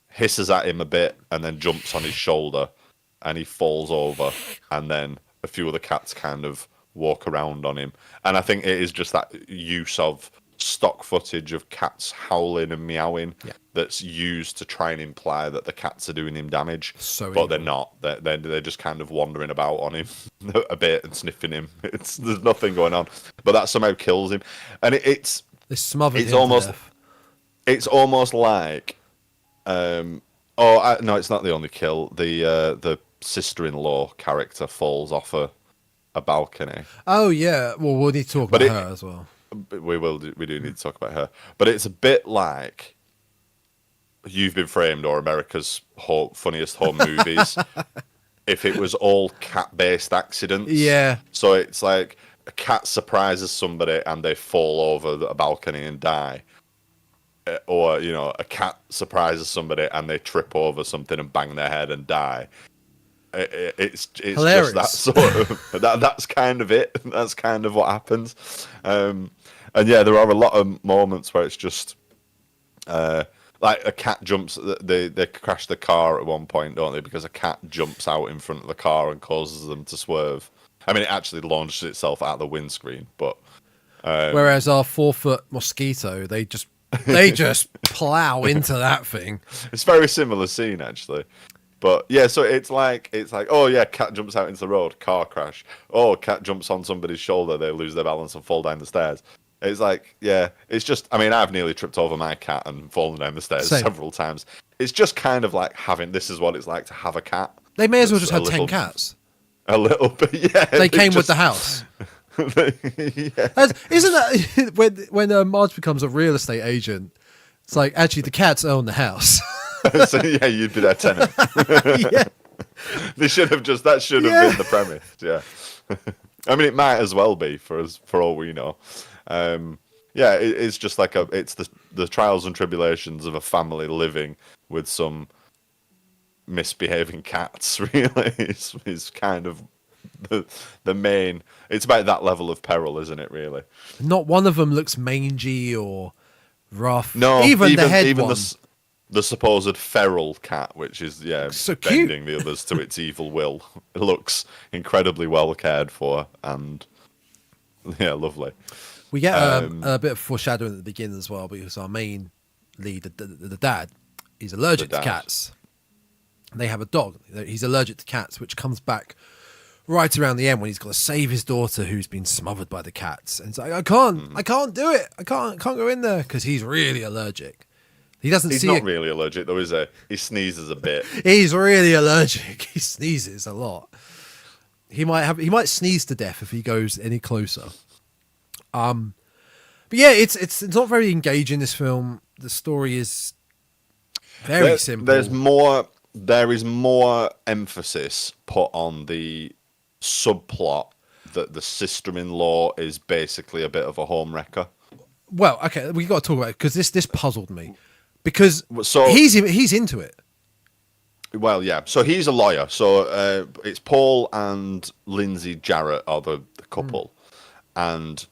hisses at him a bit and then jumps on his shoulder, and he falls over, and then a few other cats kind of walk around on him, and I think it is just that use of stock footage of cats howling and meowing that's used to try and imply that the cats are doing him damage, but they're not. They're just kind of wandering about on him a bit and sniffing him. There's nothing going on, but that somehow kills him, and it's smothered. It's almost like, no, it's not the only kill. The sister-in-law character falls off a balcony. Oh yeah, well we'll need to talk about her as well. We do need to talk about her, but it's a bit like You've Been Framed or America's Funniest Home Movies if it was all cat-based accidents. Yeah. So it's like a cat surprises somebody and they fall over a balcony and die, or a cat surprises somebody and they trip over something and bang their head and die. It's hilarious. Just that sort of that's kind of it. That's kind of what happens. And yeah, there are a lot of moments where it's just like a cat jumps. They crash the car at one point, don't they? Because a cat jumps out in front of the car and causes them to swerve. I mean, it actually launches itself out the windscreen, but whereas our 4-foot Mosquito, they just plow into that thing. It's a very similar scene actually. But yeah, so it's like, oh yeah, cat jumps out into the road, car crash. Oh, cat jumps on somebody's shoulder, they lose their balance and fall down the stairs. It's like, yeah, it's just, I mean, I've nearly tripped over my cat and fallen down the stairs several times. It's just kind of like this is what it's like to have a cat. They may as well just have 10 cats. A little bit, yeah. They came with the house. Yeah. Isn't that when Marge becomes a real estate agent? It's like, actually, the cats own the house. So yeah, you'd be their tenant. Yeah. That should have been the premise. Yeah. I mean, it might as well be for all we know. Yeah, it's just like it's the trials and tribulations of a family living with some misbehaving cats. Really, is kind of the main. It's about that level of peril, isn't it? Really. Not one of them looks mangy or rough. No, even the head one. The supposed feral cat, which is so bending cute. the others to its evil will. It looks incredibly well cared for and lovely. We get a bit of foreshadowing at the beginning as well, because our main lead, the dad, is allergic to cats. They have a dog. He's allergic to cats, which comes back right around the end when he's got to save his daughter who's been smothered by the cats. And it's like, I can't do it. I can't go in there because he's really allergic. He's not really allergic though, is he? He sneezes a bit. He's really allergic. He sneezes a lot. He might sneeze to death if he goes any closer. But yeah, it's not very engaging, this film. The story is very simple. There is more emphasis put on the subplot that the sister-in-law is basically a bit of a home wrecker. Well, okay, we got to talk about it because this puzzled me. Because he's into it. Well, yeah. So he's a lawyer. So it's Paul and Lindsay Jarrett are the couple. And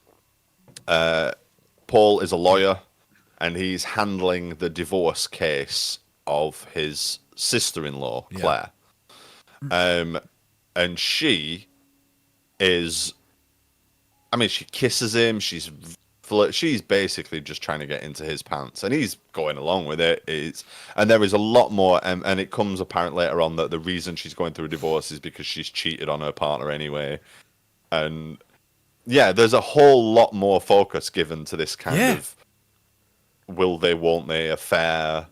Paul is a lawyer, and he's handling the divorce case of his sister-in-law, Claire. And she is... I mean, she kisses him. She's basically just trying to get into his pants, and he's going along with it. And there is a lot more, and it comes apparent later on that the reason she's going through a divorce is because she's cheated on her partner anyway. And yeah, there's a whole lot more focus given to this kind of will they, won't they, affair,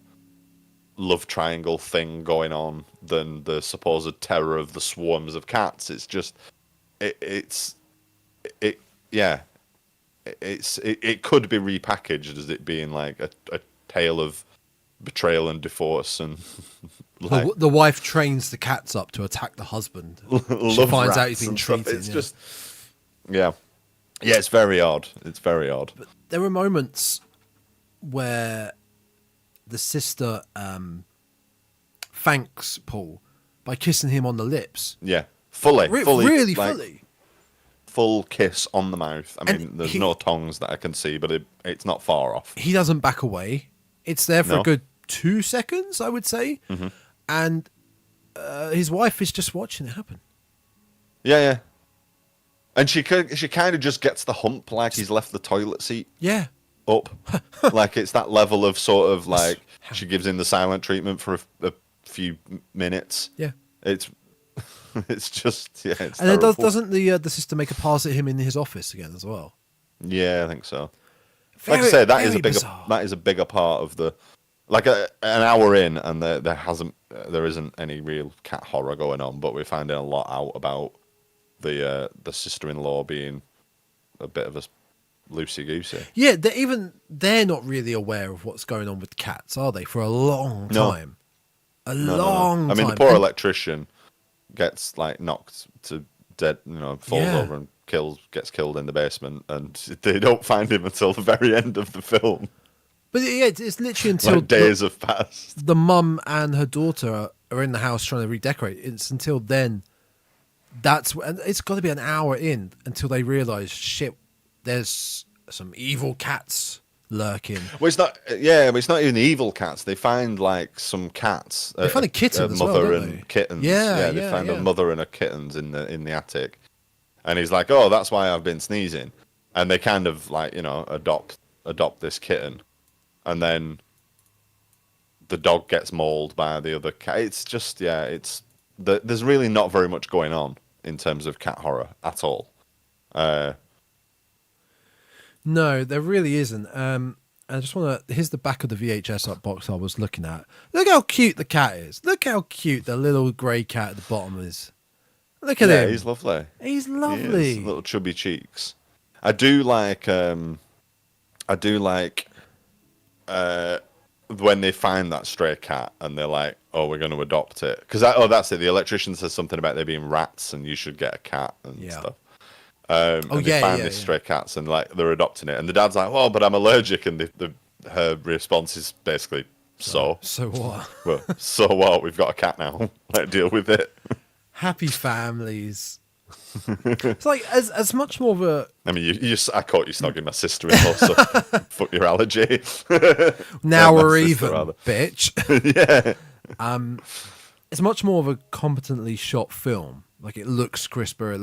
love triangle thing going on than the supposed terror of the swarms of cats. It's just, it could be repackaged as it being like a tale of betrayal and divorce, and like, the wife trains the cats up to attack the husband. She finds out he's been treated. It's just, it's very odd. It's very odd. But there were moments where the sister thanks Paul by kissing him on the lips. Yeah, fully, really like, fully. Full kiss on the mouth. I mean, And there's no tongues that I can see, but it's not far off. He doesn't back away. It's there for a good 2 seconds, I would say. Mm-hmm. And his wife is just watching it happen. Yeah. And she kind of just gets the hump like he's left the toilet seat up. Like it's that level of sort of like she gives him the silent treatment for a few minutes. Yeah. It's just, yeah. It's and then terrible. doesn't the sister make a pass at him in his office again as well? Yeah, I think so. Very, like I said, that is a bigger part of the, like an hour in, and there isn't any real cat horror going on, but we're finding a lot out about the sister-in-law being a bit of a loosey goosey. Yeah, they're not really aware of what's going on with cats, are they? For a long time, long time. I mean, the poor electrician gets like knocked to dead, falls over and gets killed in the basement, and they don't find him until the very end of the film. But yeah, it's literally until like days have passed. The mum and her daughter are in the house trying to redecorate. It's until then. And it's got to be an hour in until they realise, shit, there's some evil cats lurking. Well, it's not. Yeah, but it's not even evil cats. They find like some cats. They find a kitten as well, mother don't and they? kittens. Yeah, they find a mother and a kittens in the attic, and he's like, "Oh, that's why I've been sneezing." And they kind of like adopt this kitten, and then the dog gets mauled by the other cat. It's just there's really not very much going on in terms of cat horror at all. No, there really isn't. I just want to. Here's the back of the VHS box I was looking at. Look how cute the cat is. Look how cute the little grey cat at the bottom is. Look at him. He's lovely. He's lovely. He is, little chubby cheeks. I do like. When they find that stray cat and they're like, "Oh, we're going to adopt it," because that's it. The electrician says something about there being rats and you should get a cat and stuff. And they find these stray cats and like they're adopting it, and the dad's like, "Oh, but I'm allergic," and her response is basically, "So what? Well, so what? We've got a cat now. Like, deal with it." Happy families. It's like as much more of a. I mean, I caught you snogging my sister-in-law, so fuck your allergy. Now we're even, bitch. Yeah. It's much more of a competently shot film. Like it looks crisper,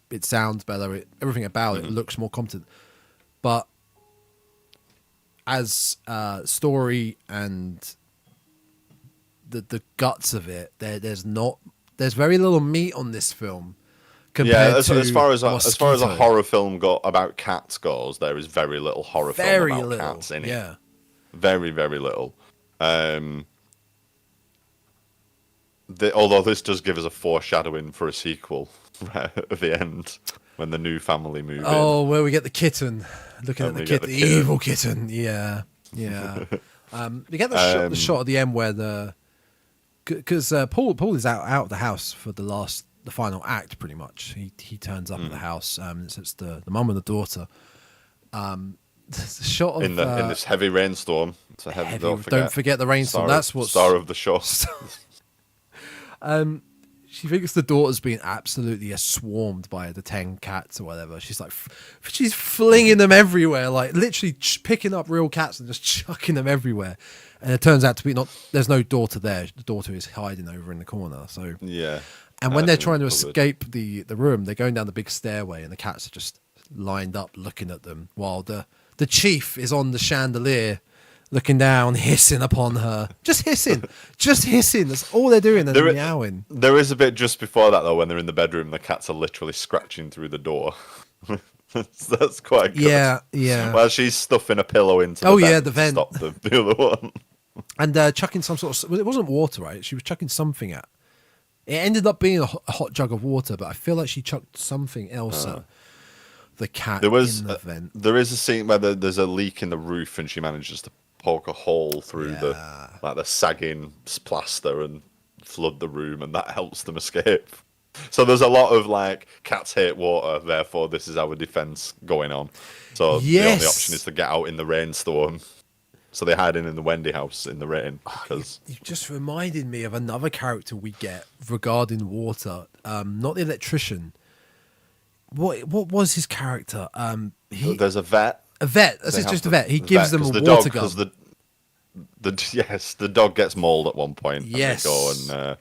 it sounds better, everything about it looks more competent. But as story and the guts of it, there's very little meat on this film. Yeah, as far as a horror film about cats goes, there is very little horror film about cats in it. Yeah, very, very little. Although this does give us a foreshadowing for a sequel at the end when the new family move in. Oh, where we get the kitten, looking at the kitten, the evil kitten. Yeah. We get the shot at the end where because Paul is out of the house for the final act, pretty much. He turns up at the house. So it's the mum and the daughter. There's a shot of in this heavy rainstorm. It's a heavy. Don't forget the rainstorm. That's what's star of the show. She thinks the daughter's being absolutely swarmed by the 10 cats or whatever. She's flinging them everywhere, like literally picking up real cats and just chucking them everywhere. And it turns out to be there's no daughter there. The daughter is hiding over in the corner. So yeah. And when they're trying to escape the room, they're going down the big stairway, and the cats are just lined up looking at them, while the chief is on the chandelier looking down, hissing upon her. Just hissing. That's all they're doing. They're meowing. There is a bit just before that, though, when they're in the bedroom, the cats are literally scratching through the door. That's quite good. Yeah. Well, she's stuffing a pillow into the vent the vent. To stop the other one. And chucking some sort of... It wasn't water, right? She was chucking something at. It ended up being a hot jug of water, but I feel like she chucked something else at the cat in the vent. There is a scene where there's a leak in the roof, and she manages to poke a hole through the sagging plaster and flood the room, and that helps them escape. So there's a lot of like, cats hate water, therefore this is our defense going on. So the only option is to get out in the rainstorm. So they hide in the Wendy house in the rain because You just reminded me of another character we get regarding water. Not the electrician. What was his character? there's a vet. A vet. That's They have just a the- vet. He the gives vet, them a 'cause the water dog, gun. 'cause the dog gets mauled at one point. Yes. And they go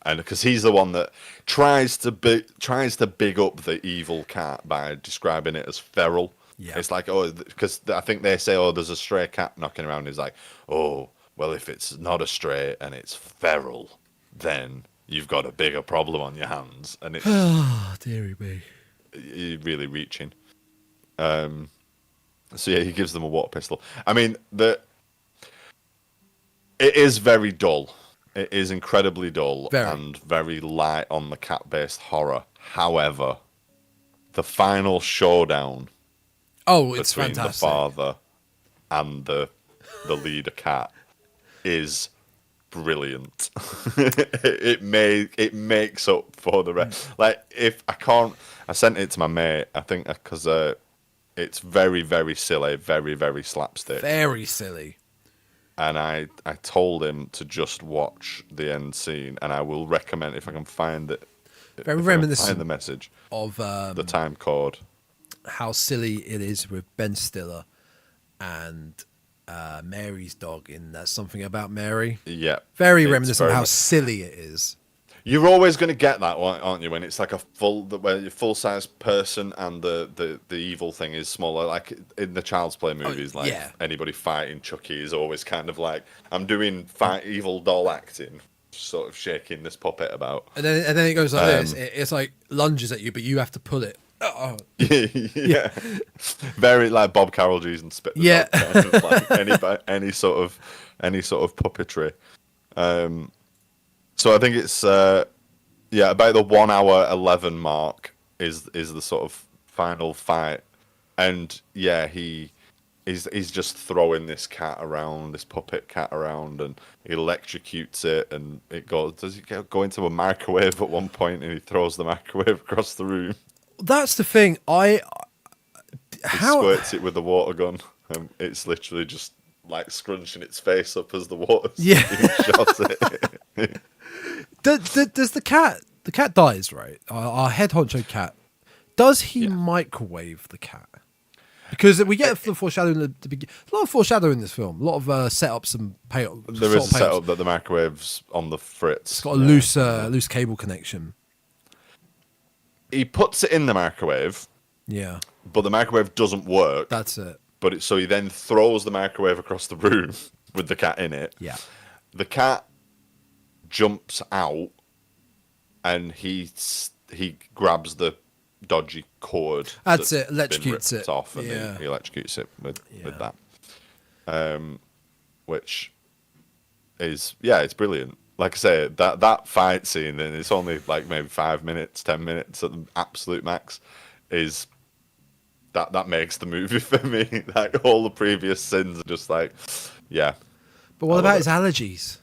and because he's the one that tries to big up the evil cat by describing it as feral. Yeah. It's like, oh, because I think they say, oh, there's a stray cat knocking around. He's like, oh, well, if it's not a stray and it's feral, then you've got a bigger problem on your hands. And it's Oh, dearie me. you're really reaching. So yeah, he gives them a water pistol. I mean, it is very dull. It is incredibly dull and very light on the cat-based horror. However, the final showdown It's between fantastic. the father and the leader cat is brilliant. it makes up for the rest. Like, if I sent it to my mate. I think because it's very, very silly, very, very slapstick, Very silly. and I told him to just watch the end scene, and I will recommend if I can find it. Very if I can reminiscent find the message of the time code. how silly it is with Ben Stiller and Mary's dog in That's Something About Mary. Yeah, Very it's reminiscent very of how much- silly it is. You're always going to get that, aren't you? When it's like where you're full-size person and the evil thing is smaller. Like in the Child's Play movies, like yeah. anybody fighting Chucky is always kind of like, I'm doing evil doll acting, sort of shaking this puppet about. And then it goes like this. It's like lunges at you, but you have to pull it. Oh. Yeah. Very like Bob Carroll using spit. Yeah. Kind of like any sort of puppetry. So I think it's about the 1 hour 11 mark is the sort of final fight, and yeah, he's just throwing this puppet cat around, and he electrocutes it, and it goes. Does he go into a microwave at one point, and he throws the microwave across the room? That's the thing. He squirts it with the water gun, and it's literally just like scrunching its face up as the water's being shot at it. Does the cat dies, right? Our head honcho cat. Does he microwave the cat? Because we get the foreshadowing at the beginning. A lot of foreshadowing in this film. A lot of setups and payoffs. There is a setup that the microwave's on the fritz. It's got a loose cable connection. He puts it in the microwave. Yeah. But the microwave doesn't work. That's it. So he then throws the microwave across the room with the cat in it. Yeah. The cat jumps out, and he grabs the dodgy cord. That's it. been Electrocutes ripped it. off, and Yeah. he electrocutes it with that. Which is it's brilliant. Like I say, that fight scene, and it's only like maybe 5 minutes, 10 minutes at the absolute max, is that makes the movie for me. Like all the previous sins are just like, yeah. But what about his allergies?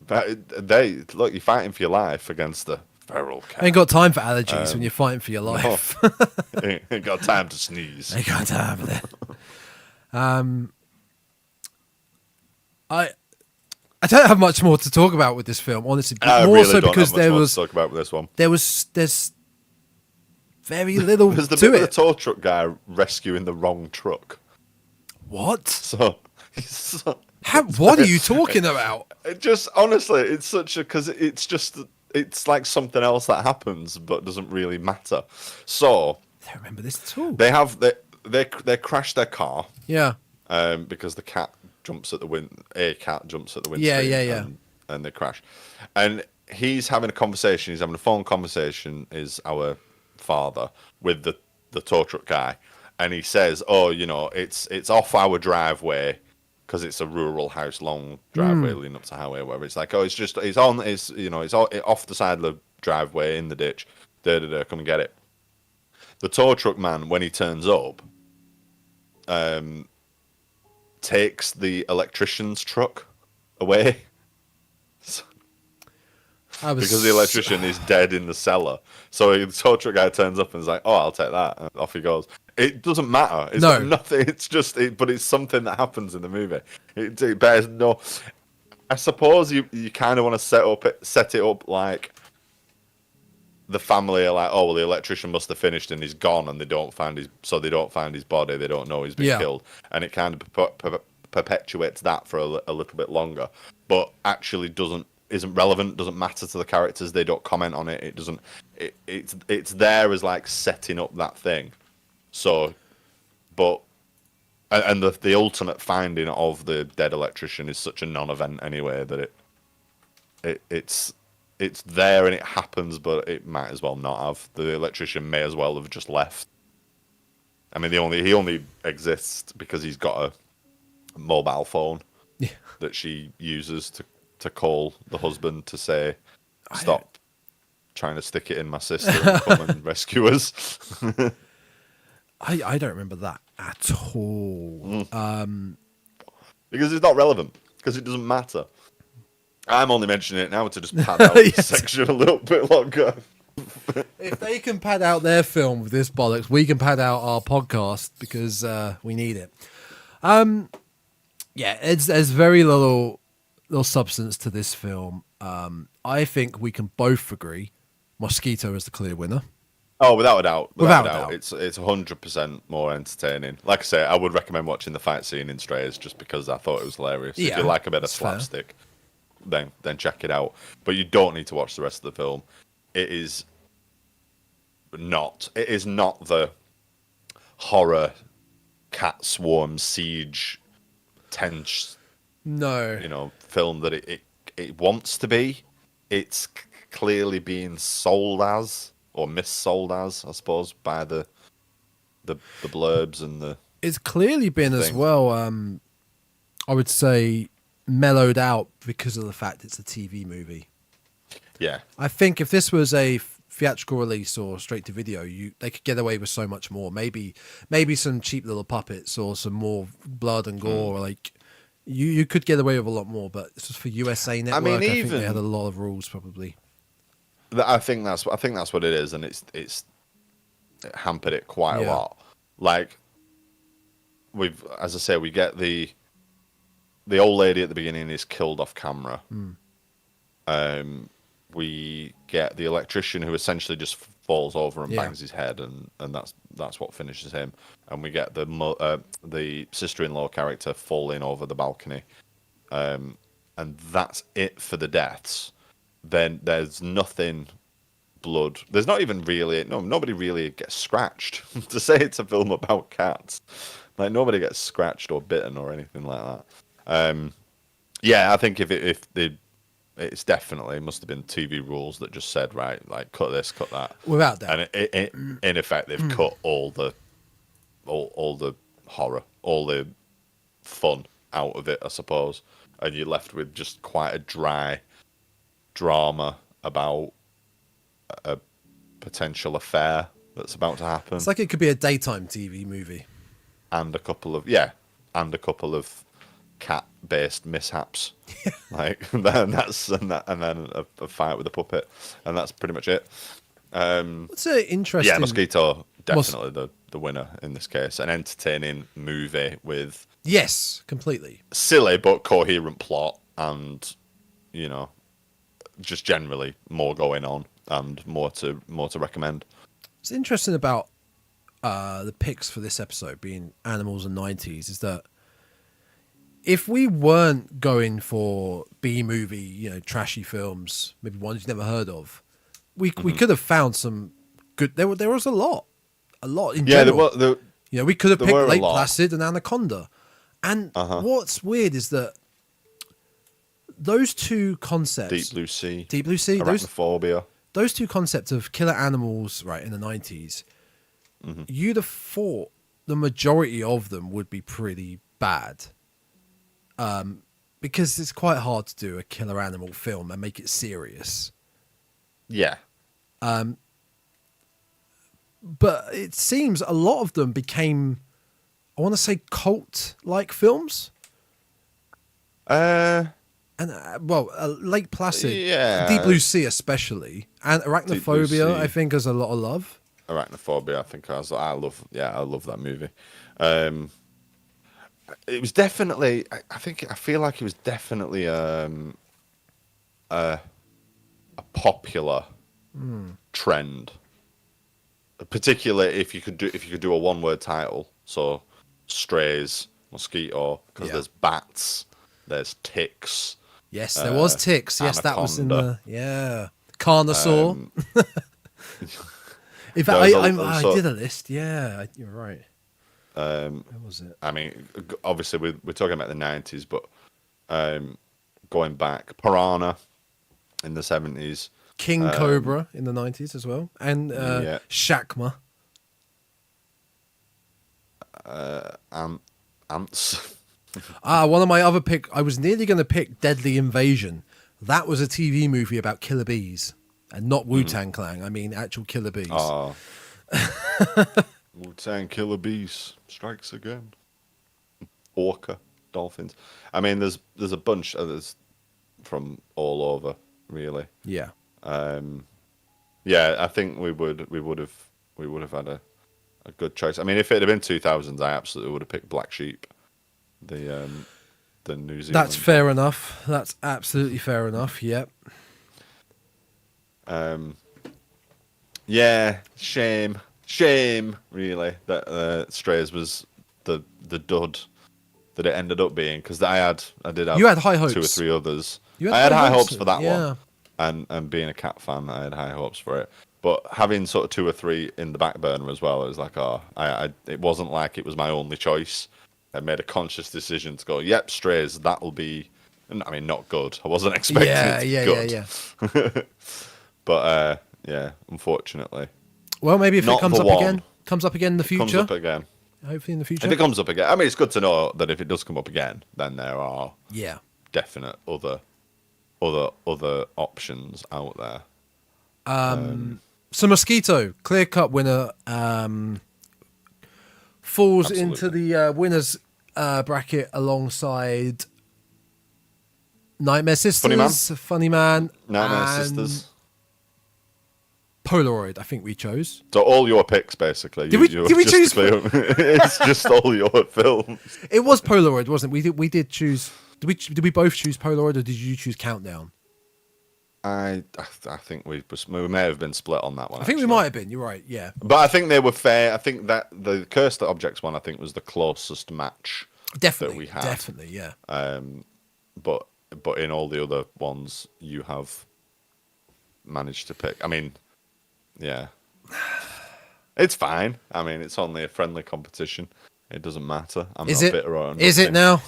You're fighting for your life against the feral cat. Ain't got time for allergies when you're fighting for your life. Ain't got time to sneeze. Ain't got time for that. I don't have much more to talk about with this film, honestly. I More really so don't because have much more to talk about with this one. there's very little There's the to bit of it. the tow truck guy rescuing the wrong truck. What? What are you talking about? It just honestly, it's such a because it's like something else that happens, but doesn't really matter. So I don't remember this at all. They crash their car. Yeah. Because the cat jumps at the wind. A cat jumps at the windscreen. Yeah. And they crash. And he's having a conversation. He's having a phone conversation. Is our father with the tow truck guy, and he says, "Oh, it's off our driveway because it's a rural house, long driveway leading up to highway, whatever. It's like, oh, it's off the side of the driveway in the ditch. Come and get it." The tow truck man, when he turns up, takes the electrician's truck away. Because the electrician is dead in the cellar. So the tow truck guy turns up and is like, "Oh, I'll take that." And off he goes. It doesn't matter. It's got nothing. It's just, but it's something that happens in the movie. It bears no. I suppose you kind of want to set it up like the family are like, oh well, the electrician must have finished and he's gone, and they don't find his body. They don't know he's been killed, and it kind of perpetuates that for a little bit longer, but actually isn't relevant. Doesn't matter to the characters. They don't comment on it. It doesn't. It's there as like setting up that thing. So, but and the ultimate finding of the dead electrician is such a non-event anyway that it's there and it happens, but it might as well not have. The electrician may as well have just left. I mean, he only exists because he's got a mobile phone that she uses to call the husband to say, stop trying to stick it in my sister and come and rescue us. I don't remember that at all. Because it's not relevant. Because it doesn't matter. I'm only mentioning it now to just pad out this section a little bit longer. If they can pad out their film with this bollocks, we can pad out our podcast because we need it. There's very little substance to this film. I think we can both agree Mosquito is the clear winner. Oh, without a doubt. Without a doubt. It's 100% more entertaining. Like I say, I would recommend watching the fight scene in Strays just because I thought it was hilarious. If you like a bit of slapstick, then check it out. But you don't need to watch the rest of the film. It is not the horror cat swarm siege tense film that it wants to be. It's clearly being sold as, or missold as, I suppose, by the blurbs and the. It's clearly been as well. I would say mellowed out because of the fact it's a TV movie. Yeah, I think if this was a theatrical release or straight to video, they could get away with so much more. Maybe some cheap little puppets or some more blood and gore. Like you could get away with a lot more, but this was for USA Network. I think they had a lot of rules probably. I think that's what it is, and it hampered it quite a lot. Like as I say, we get the old lady at the beginning is killed off camera. We get the electrician who essentially just falls over and bangs his head, and that's what finishes him. And we get the sister-in-law character falling over the balcony, and that's it for the deaths. Then there's nothing blood. There's not even really nobody really gets scratched. To say it's a film about cats, like nobody gets scratched or bitten or anything like that. I think if it's definitely must have been TV rules that just said, right, like cut this, cut that. Without doubt. And in effect, they've cut all the horror, all the fun out of it, I suppose, and you're left with just quite a dry drama about a potential affair that's about to happen. It's like it could be a daytime TV movie, and a couple of cat-based mishaps, and then a fight with a puppet, and that's pretty much it. It's an interesting. Yeah, Mosquito definitely the winner in this case. An entertaining movie with completely silly but coherent plot, and just generally more going on and more to recommend. It's interesting about the picks for this episode being animals and 90s is that if we weren't going for B-movie, trashy films, maybe ones you've never heard of, we could have found some good. There was a lot in general. We could have picked Lake Placid and Anaconda, and what's weird is that those two concepts, Deep Blue Sea, Arachnophobia, those two concepts of killer animals, right, in the 90s, you'd have thought the majority of them would be pretty bad. Because it's quite hard to do a killer animal film and make it serious. Yeah. But it seems a lot of them became, I want to say, cult-like films. Lake Placid, Deep Blue Sea especially, and Arachnophobia, I think, has a lot of love. Arachnophobia. I think I love that movie. It was definitely. I feel like it was definitely a popular trend, particularly if you could do a one-word title. So, Strays, Mosquito, because there's bats, there's ticks. Yes, there was ticks. Yes, that was in the Carnosaur. In fact, I did a list. Yeah, you're right. Where was it? I mean, obviously we're talking about the 90s, but going back, Piranha in the 70s, King Cobra in the 90s as well, and Shakma. Ants. One of my other pick. I was nearly going to pick Deadly Invasion. That was a TV movie about killer bees, and not Wu-Tang Clan. I mean, actual killer bees. Oh. Wu-Tang Killer Bees strikes again. Orca, dolphins. I mean, there's a bunch of others from all over, really. Yeah. I think we would have had a good choice. I mean, if it had been 2000s, I absolutely would have picked Black Sheep. The New Zealand. That's fair enough. That's absolutely fair enough. Yep. Shame, really, that Strays was the dud that it ended up being, because I did have you had high hopes. 2 or 3 others. I had high hopes for that one, and being a cat fan, I had high hopes for it. But having sort of 2 or 3 in the back burner as well, it was like, it wasn't like it was my only choice. I made a conscious decision to go, yep, Strays, that'll be. I mean, not good. I wasn't expecting it to be good. Yeah. But unfortunately. Well, maybe if Not it comes the up one. again, comes up again in the future. Comes up again. Hopefully in the future. If it comes up again, I mean, it's good to know that if it does come up again, then there are definite other options out there. So Mosquito, clear-cut winner, falls Absolutely. into the winners bracket alongside Nightmare Sisters, Funny Man, Nightmare Sisters. Polaroid, I think we chose. So all your picks, basically. Did we choose? It's just all your films. It was Polaroid, wasn't it? We did choose. Did we both choose Polaroid, or did you choose Countdown? I think we may have been split on that one. I think we might have been. You're right. Yeah. But I think they were fair. I think that the Cursed Objects one, I think, was the closest match that we had. Definitely, yeah. But in all the other ones, you have managed to pick. I mean, yeah, it's fine. I mean, it's only a friendly competition. It doesn't matter. I'm not bitter or anything. Is it now?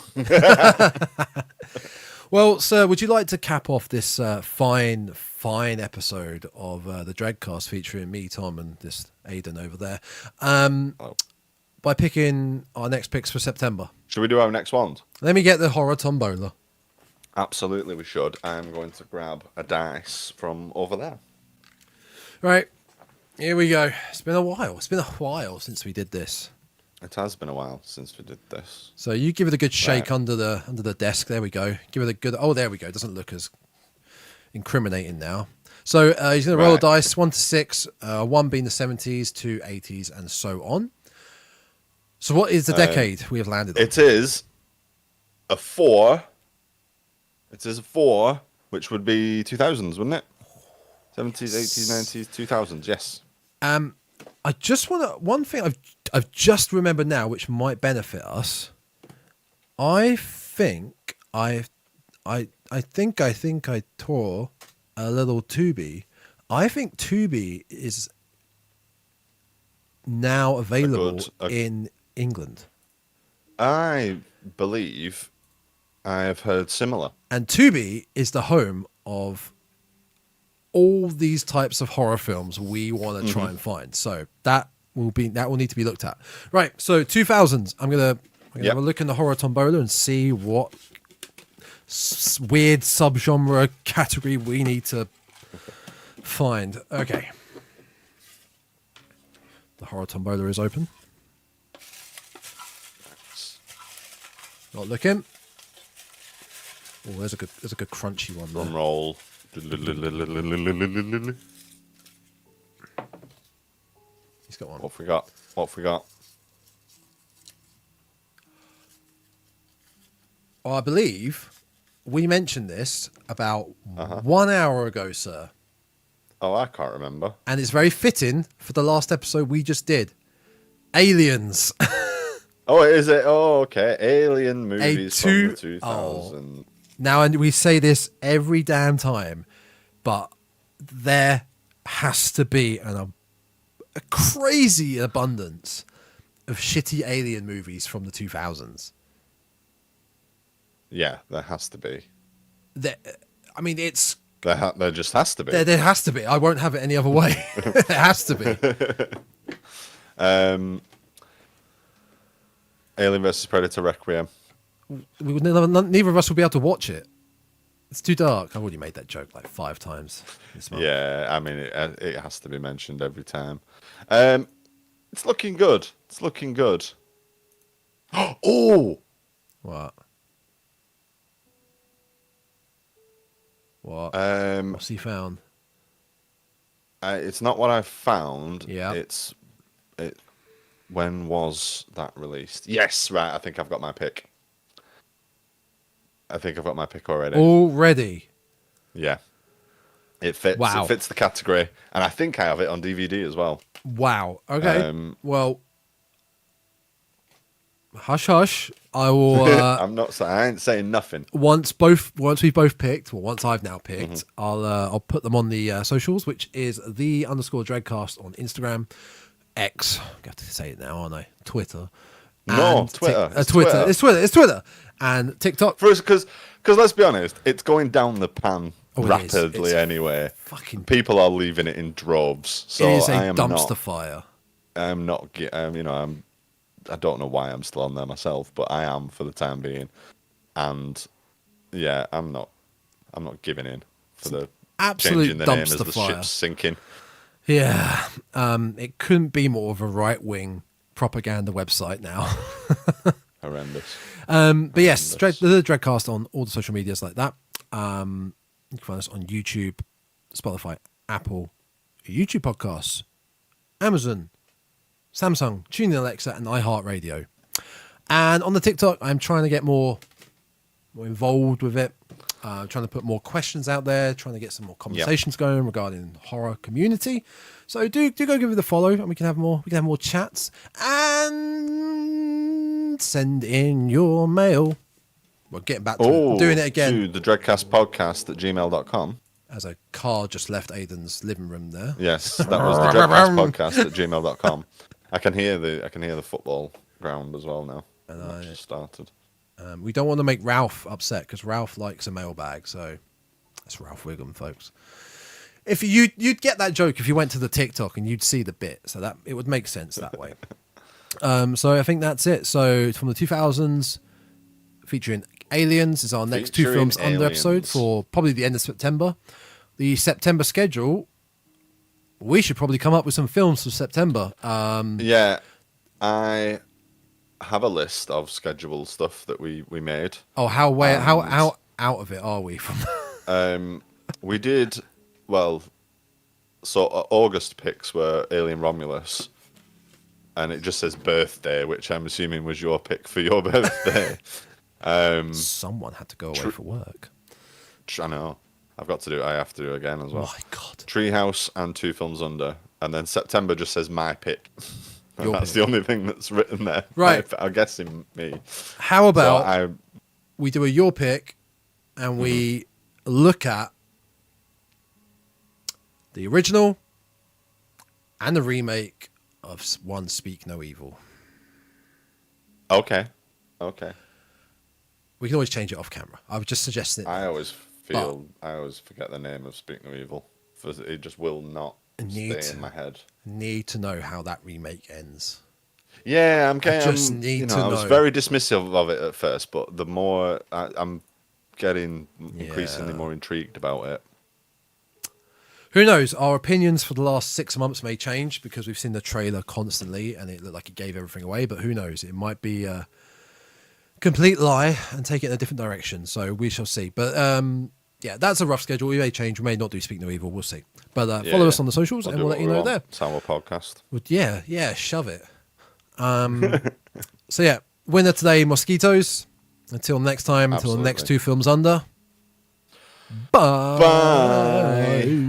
Well, sir, would you like to cap off this fine episode of the Dreadcast featuring me, Tom, and this Aidan over there by picking our next picks for September? Should we do our next ones? Let me get the horror tombola. Absolutely, we should. I'm going to grab a dice from over there. Right, here we go. It's been a while since we did this. It has been a while since we did this. So you give it a good shake under the desk. There we go. Give it a good. Oh, there we go. It doesn't look as incriminating now. So he's going to roll a dice, 1 to 6. 1 being the 70s, 2 80s, and so on. So what is the decade we have landed on? It is a 4. It is a 4, which would be 2000s, wouldn't it? 70s, 80s, 90s, 2000s. Yes. I just want to. One thing I've just remembered now, which might benefit us. I think I tore a little Tubi. I think Tubi is now available in England. I believe I have heard similar. And Tubi is the home of all these types of horror films we want to try and find. So that will need to be looked at. Right. So 2000s. I'm gonna have a look in the horror tombola and see what weird subgenre category we need to find. Okay. The horror tombola is open. Not looking. Oh, there's a good crunchy one there. Drum roll. He's got one. What have we got? I believe we mentioned this about 1 hour ago, sir. Oh, I can't remember. And it's very fitting for the last episode we just did. Aliens. Oh, is it? Oh, okay. Alien movies from the 2000s. Oh. Now, and we say this every damn time, but there has to be a crazy abundance of shitty alien movies from the 2000s. Yeah, there has to be. I mean, it's... There just has to be. There has to be. I won't have it any other way. It has to be. Alien vs. Predator Requiem. Neither of us will be able to watch it. It's too dark. I've already made that joke like 5 times this month. Yeah, I mean, it has to be mentioned every time. It's looking good. It's looking good. Oh! What? What? What's he found? It's not what I found. Yeah. When was that released? Yes, right. I think I've got my pick. Already. Already? Yeah. It fits. Wow. It fits the category, and I think I have it on DVD as well. Wow. Okay. Well, hush, hush. I will. I ain't saying nothing. Once we've both picked, well, once I've now picked, I'll put them on the socials, which is _Dreadcast on Instagram, X. I have to say it now, aren't I? Twitter. No, Twitter. It's Twitter and TikTok. Because let's be honest, it's going down the pan rapidly it's anyway. Fucking people are leaving it in droves. So it is a I am dumpster fire. I'm not. I don't know why I'm still on there myself, but I am for the time being. And yeah, I'm not giving in for the absolute changing the name as dumpster the fire. ship's sinking. Yeah, it couldn't be more of a right-wing propaganda website now. Horrendous. But yes, the Dreadcast on all the social medias like that. You can find us on YouTube, Spotify, Apple, YouTube Podcasts, Amazon, Samsung, TuneIn Alexa, and iHeartRadio. And on the TikTok, I'm trying to get more involved with it. Trying to put more questions out there, trying to get some more conversations going regarding horror community. So do go give it a follow, and we can have more chats. And send in your mail. We're getting back to it. Doing it again. To the thedreadcastpodcast@gmail.com. As a car just left Aidan's living room there. Yes, that was the thedreadcastpodcast@gmail.com. I can hear the football ground as well now. And I just started. We don't want to make Ralph upset because Ralph likes a mailbag, so that's Ralph Wiggum, folks. If you'd get that joke if you went to the TikTok and you'd see the bit, so that it would make sense that way. So I think that's it. So from the 2000s, featuring Aliens is our next 2 films under episode for probably the end of September. The September schedule, we should probably come up with some films for September. Yeah, I have a list of scheduled stuff that we made. Oh, how out of it are we from? We did well. So August picks were Alien Romulus, and it just says birthday, which I'm assuming was your pick for your birthday. Someone had to go away for work. I know. I have to do it again as well. Oh my God. Treehouse and 2 films under, and then September just says my pick. And that's pick. the only thing that's written there. Right. I'm guessing me. How about we do a your pick and we look at the original and the remake of One Speak No Evil. Okay. We can always change it off camera. I was just suggesting it. I always forget the name of Speak No Evil. It just will not stay in my head. Need to know how that remake ends. Yeah, I was very dismissive of it at first, but the more I'm getting increasingly more intrigued about it. Who knows? Our opinions for the last 6 months may change because we've seen the trailer constantly and it looked like it gave everything away, but who knows? It might be a complete lie and take it in a different direction. So we shall see. But yeah, that's a rough schedule. We may change. We may not do Speak No Evil. We'll see. But follow us on the socials, and we'll let you know there. It's our podcast. But yeah, shove it. So yeah, winner today, Mosquitoes. Until next time, until the next 2 films under. Bye. Bye.